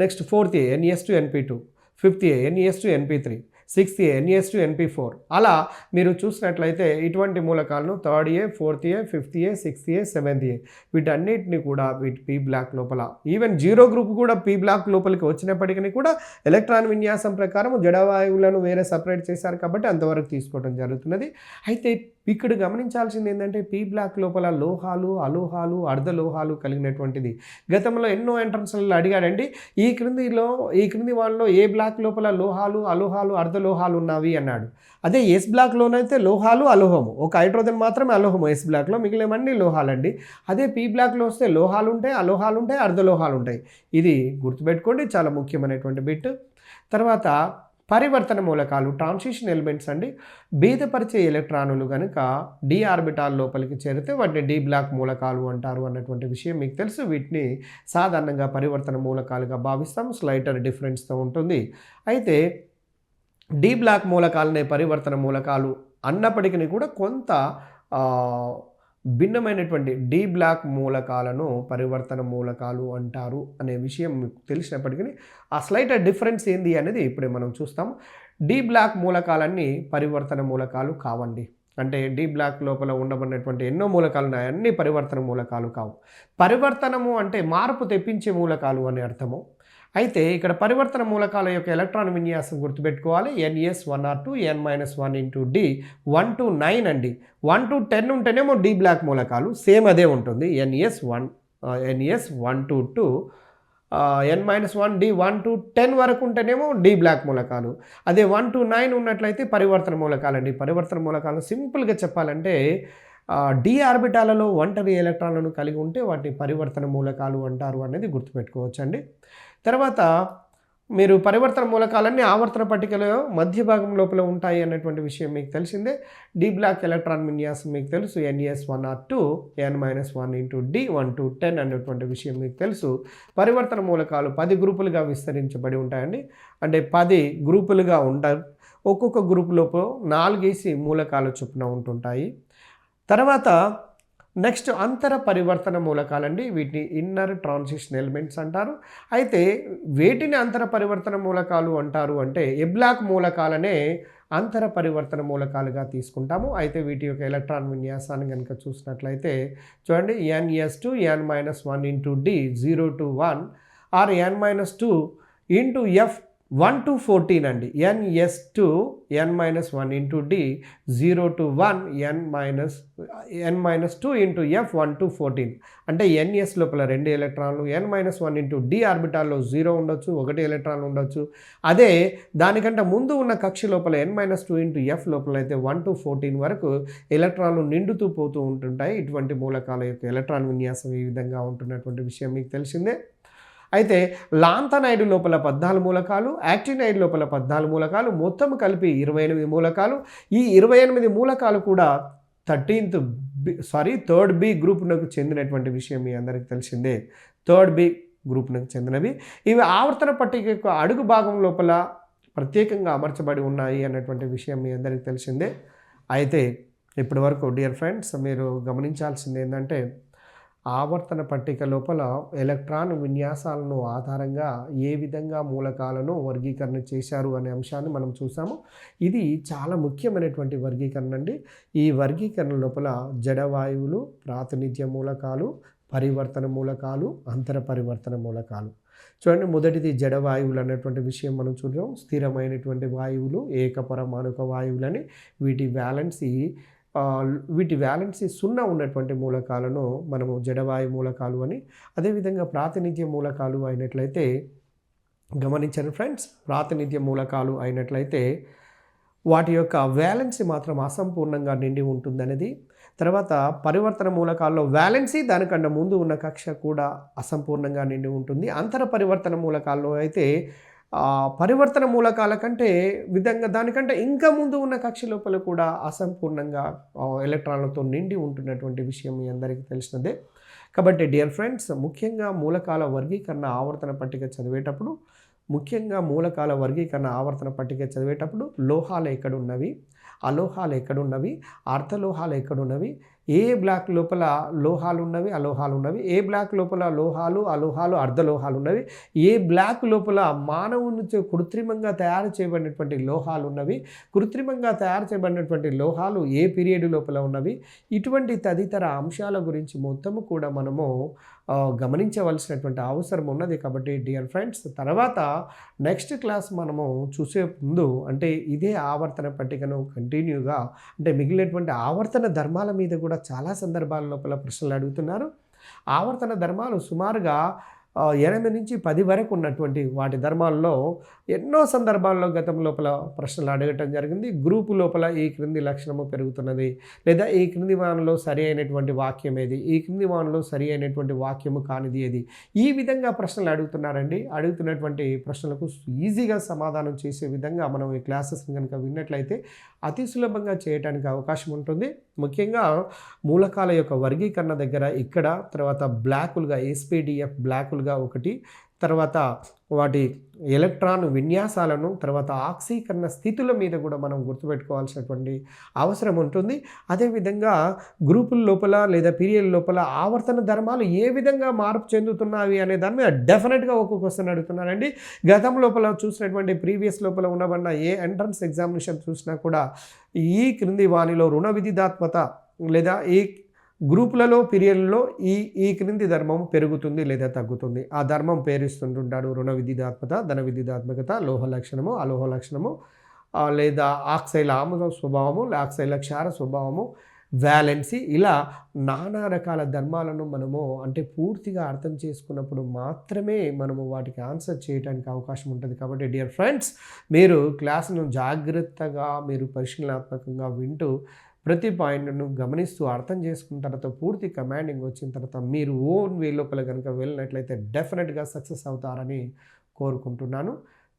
నెక్స్ట్ ఫోర్త్ ఏ NS2 NP2, ఫిఫ్త్ ఏ NS2 NP3, సిక్స్త్ ఏ NS2 NP4. అలా మీరు చూసినట్లయితే ఇటువంటి మూలకాలను third A, fourth A, fifth A, sixth A, seventh ఏ వీటన్నిటిని కూడా వీటి పీ బ్లాక్ లోపల ఈవెన్ జీరో గ్రూప్ కూడా పీ బ్లాక్ లోపలికి వచ్చినప్పటికీ కూడా ఎలక్ట్రాన్ విన్యాసం ప్రకారం జడవాయువులను వేరే సపరేట్ చేశారు కాబట్టి అంతవరకు తీసుకోవడం జరుగుతున్నది. అయితే ఇక్కడ గమనించాల్సింది ఏంటంటే పీ బ్లాక్ లోపల లోహాలు, అలోహాలు, అర్ధలోహాలు కలిగినటువంటిది. గతంలో ఎన్నో ఎంట్రన్స్లలో అడిగాడండి, ఈ క్రింది వాళ్ళలో ఏ బ్లాక్ లోపల లోహాలు, అలోహాలు, అర్ధలోహాలు ఉన్నవి అన్నాడు. అదే ఎస్ బ్లాక్లోనైతే లోహాలు, అలోహము, ఒక హైడ్రోజన్ మాత్రమే అలోహము ఎస్ బ్లాక్లో, మిగిలినవన్నీ లోహాలండి. అదే పీ బ్లాక్లో వస్తే లోహాలు ఉంటాయి, అలోహాలు ఉంటాయి, అర్ధలోహాలు ఉంటాయి. ఇది గుర్తుపెట్టుకోండి, చాలా ముఖ్యమైనటువంటి బిట్. తర్వాత పరివర్తన మూలకాలు, ట్రాన్సిషన్ ఎలిమెంట్స్ అండి. భేదపరిచే ఎలక్ట్రానులు కనుక డి ఆర్బిటాల్ లోపలికి చేరితే వాటిని డి బ్లాక్ మూలకాలు అంటారు అన్నటువంటి విషయం మీకు తెలుసు. వీటిని సాధారణంగా పరివర్తన మూలకాలుగా భావిస్తాం, స్లైటర్ డిఫరెన్స్తో ఉంటుంది. అయితే డి బ్లాక్ మూలకాలనే పరివర్తన మూలకాలు అన్నప్పటికీ కూడా కొంత భిన్నమైనటువంటి డి బ్లాక్ మూలకాలను పరివర్తన మూలకాలు అంటారు అనే విషయం మీకు తెలిసినప్పటికీ ఆ స్లైటర్ డిఫరెన్స్ ఏంది అనేది ఇప్పుడే మనం చూస్తాం. డి బ్లాక్ మూలకాలన్నీ పరివర్తన మూలకాలు కావండి. అంటే డి బ్లాక్ లోపల ఉండబడినటువంటి ఎన్నో మూలకాలు ఉన్నాయి, అన్ని పరివర్తన మూలకాలు కావు. పరివర్తనము అంటే మార్పు తెప్పించే మూలకాలు అని అర్థము. అయితే ఇక్కడ పరివర్తన మూలకాల యొక్క ఎలక్ట్రాన్ విన్యాసం గుర్తుపెట్టుకోవాలి. NS1R2 N-1 into D 1 to 9 అండి. 1 to 10 ఉంటేనేమో డి బ్లాక్ మూలకాలు, సేమ్ అదే ఉంటుంది. NS1 to 2 N-1 D 1 to 10 వరకు ఉంటేనేమో డి బ్లాక్ మూలకాలు. అదే 1 to 9 ఉన్నట్లయితే పరివర్తన మూలకాలండి. పరివర్తన మూలకాలు సింపుల్గా చెప్పాలంటే డి ఆర్బిటాలలో ఒంటరి ఎలక్ట్రాన్లను కలిగి ఉంటే వాటిని పరివర్తన మూలకాలు అంటారు అనేది గుర్తుపెట్టుకోవచ్చండి. తర్వాత మీరు పరివర్తన మూలకాలన్నీ ఆవర్తన పట్టికలో మధ్య భాగం లోపల ఉంటాయి అన్నటువంటి విషయం మీకు తెలిసిందే. డి బ్లాక్ ఎలక్ట్రాన్ విన్యాసం మీకు తెలుసు. NS1R2 N-1 into D 1 to 10 అనేటువంటి విషయం మీకు తెలుసు. పరివర్తన మూలకాలు 10 గ్రూపులుగా విస్తరించబడి ఉంటాయండి. అంటే 10 గ్రూపులుగా ఉంటాయి. ఒక్కొక్క గ్రూపులోపు 4 మూలకాలు చొప్పున ఉంటుంటాయి. తర్వాత నెక్స్ట్ అంతర పరివర్తన మూలకాలండి. వీటిని ఇన్నర్ ట్రాన్సిషన్ ఎలిమెంట్స్ అంటారు. అయితే వేటిని అంతర పరివర్తన మూలకాలు అంటారు అంటే ఏ బ్లాక్ మూలకాలనే అంతర పరివర్తన మూలకాలుగా తీసుకుంటాము. అయితే వీటి యొక్క ఎలక్ట్రాన్ విన్యాసాన్ని కనుక చూసినట్లయితే చూడండి, NS2 N-1 into D 0 to 1 R N-2 into F 1 to 14 అండి. NS2 N-1 into D 0 to 1 N-2 into F 1 to 14. అంటే NS లోపల 2 ఎలక్ట్రాన్లు, N-1 into D ఆర్బిటాల్లో 0 ఉండొచ్చు, 1 ఎలక్ట్రాన్ ఉండొచ్చు. అదే దానికంటే ముందు ఉన్న కక్ష లోపల N-2 into F లోపల అయితే 1 to 14 వరకు ఎలక్ట్రాన్లు నిండుతూ పోతూ ఉంటుంటాయి. ఇటువంటి మూలకాల యొక్క ఎలక్ట్రాన్ విన్యాసం ఈ విధంగా ఉంటున్నటువంటి విషయం మీకు తెలిసిందే. అయితే లాంథనైడ్ లోపల 14 మూలకాలు, యాక్టినైడ్ లోపల 14 మూలకాలు, మొత్తం కలిపి 28 మూలకాలు. ఈ 28 మూలకాలు కూడా థర్డ్ బి గ్రూప్నకు చెందినటువంటి విషయం మీ అందరికీ తెలిసిందే. థర్డ్ బి గ్రూప్నకు చెందినవి. ఇవి ఆవర్తన పట్టిక యొక్క అడుగు భాగం లోపల ప్రత్యేకంగా అమర్చబడి ఉన్నాయి అన్నటువంటి విషయం మీ అందరికీ తెలిసిందే. అయితే ఇప్పటి వరకు డియర్ ఫ్రెండ్స్ మీరు గమనించాల్సింది ఏంటంటే ఆవర్తన పట్టిక లోపల ఎలక్ట్రాన్ విన్యాసాలను ఆధారంగా ఏ విధంగా మూలకాలను వర్గీకరణ చేశారు అనే అంశాన్ని మనం చూసాము. ఇది చాలా ముఖ్యమైనటువంటి వర్గీకరణ అండి. ఈ వర్గీకరణ లోపల జడవాయువులు, ప్రాతినిధ్య మూలకాలు, పరివర్తన మూలకాలు, అంతర పరివర్తన మూలకాలు చూడండి, మొదటిది జడ వాయువులు అన్నటువంటి విషయం మనం చూద్దాం. స్థిరమైనటువంటి వాయువులు, ఏకపరమాణుక వాయువులని, వీటి వ్యాలెన్సీ వీటి వ్యాలెన్సీ 0 ఉన్నటువంటి మూలకాలను మనము జడవాయు మూలకాలు అని, అదేవిధంగా ప్రాతినిధ్య మూలకాలు అయినట్లయితే గమనించండి ఫ్రెండ్స్, ప్రాతినిధ్య మూలకాలు అయినట్లయితే వాటి యొక్క వ్యాలెన్సీ మాత్రం అసంపూర్ణంగా నిండి ఉంటుందనేది. తర్వాత పరివర్తన మూలకాల్లో వ్యాలెన్సీ దానికన్నా ముందు ఉన్న కక్ష కూడా అసంపూర్ణంగా నిండి ఉంటుంది. అంతర పరివర్తన మూలకాల్లో అయితే పరివర్తన మూలకాల కంటే దానికంటే ఇంకా ముందు ఉన్న కక్ష లోపల కూడా అసంపూర్ణంగా ఎలక్ట్రాన్లతో నిండి ఉంటున్నటువంటి విషయం మీ అందరికీ తెలిసినదే. కాబట్టి డియర్ ఫ్రెండ్స్, ముఖ్యంగా మూలకాల వర్గీకరణ ఆవర్తన పట్టిక చదివేటప్పుడు లోహాలు ఎక్కడున్నవి, అలోహాలు ఎక్కడున్నవి, అర్ధలోహాలు ఎక్కడున్నవి, ఏ బ్లాక్ లోపల లోహాలు ఉన్నవి, అలోహాలు ఉన్నవి, ఏ బ్లాక్ లోపల లోహాలు, అలోహాలు, అర్ధలోహాలు ఉన్నవి, ఏ బ్లాక్ లోపల మానవునితో కృత్రిమంగా తయారు చేయబడినటువంటి లోహాలు ఉన్నవి, కృత్రిమంగా తయారు చేయబడినటువంటి లోహాలు ఏ పీరియడ్ లోపల ఉన్నవి, ఇటువంటి తదితర అంశాల గురించి మొత్తము కూడా మనము గమనించవలసినటువంటి అవసరం ఉన్నది. కాబట్టి డియర్ ఫ్రెండ్స్, తర్వాత నెక్స్ట్ క్లాస్ మనము చూసే ముందు అంటే ఇదే ఆవర్తన పట్టికను కంటిన్యూగా అంటే మిగిలినటువంటి ఆవర్తన ధర్మాల మీద కూడా చాలా సందర్భాల లోపల ప్రశ్నలు అడుగుతున్నారు. ఆవర్తన ధర్మాలు సుమారుగా 8 నుంచి 10 వరకు ఉన్నటువంటి వాటి ధర్మాల్లో ఎన్నో సందర్భాల్లో గతం లోపల ప్రశ్నలు అడగటం జరిగింది. గ్రూపు లోపల ఈ క్రింది లక్షణము పెరుగుతున్నది, లేదా ఈ క్రింది వానలో సరి అయినటువంటి వాక్యం ఏది, ఈ క్రింది వానలో సరి అయినటువంటి వాక్యము కానిది ఏది, ఈ విధంగా ప్రశ్నలు అడుగుతున్నారండి. అడుగుతున్నటువంటి ప్రశ్నలకు ఈజీగా సమాధానం చేసే విధంగా మనం ఈ క్లాసెస్ని కనుక విన్నట్లయితే అతి సులభంగా చేయడానికి అవకాశం ఉంటుంది. ముఖ్యంగా మూలకాల యొక్క వర్గీకరణ దగ్గర ఇక్కడ, తర్వాత బ్లాకులుగా ఎస్పీడిఎఫ్ బ్లాకులుగా ఒకటి, తర్వాత వాటి ఎలక్ట్రాన్ విన్యాసాలను, తర్వాత ఆక్సీకరణ స్థితుల మీద కూడా మనం గుర్తుపెట్టుకోవాల్సినటువంటి అవసరం ఉంటుంది. అదేవిధంగా గ్రూపుల లోపల లేదా పీరియడ్ లోపల ఆవర్తన ధర్మాలు ఏ విధంగా మార్పు చెందుతున్నాయి అనే దాని మీద డెఫినెట్గా ఒక క్వశ్చన్ అడుగుతున్నారండి. గతం లోపల చూసినటువంటి ప్రీవియస్ లోపల ఉండబడిన ఏ ఎంట్రన్స్ ఎగ్జామినేషన్ చూసినా కూడా ఈ క్రింది వానిలో రుణ విధిదాత్మత లేదా ఈ గ్రూపులలో పీరియడ్లలో ఈ క్రింది ధర్మం పెరుగుతుంది లేదా తగ్గుతుంది. ఆ ధర్మం పేరుస్తుంటుంటాడు. రుణ విధిదాత్మత, ధన విధిదాత్మకత, లోహ లక్షణము, అలోహ లక్షణము, లేదా ఆక్సైల ఆమ్ల స్వభావము, ఆక్సైల క్షార స్వభావము, వ్యాలెన్సీ, ఇలా నానా రకాల ధర్మాలను మనము అంటే పూర్తిగా అర్థం చేసుకున్నప్పుడు మాత్రమే మనము వాటికి ఆన్సర్ చేయడానికి అవకాశం ఉంటుంది. కాబట్టి డియర్ ఫ్రెండ్స్, మీరు క్లాసును జాగ్రత్తగా మీరు పరిశీలనాత్మకంగా వింటూ ప్రతి పాయింట్ను గమనిస్తూ అర్థం చేసుకున్న తర్వాత పూర్తి కమాండింగ్ వచ్చిన తర్వాత మీరు ఓన్ వే లోపల కనుక వెళ్ళినట్లయితే డెఫినెట్గా సక్సెస్ అవుతారని కోరుకుంటున్నాను.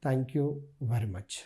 Thank you very much.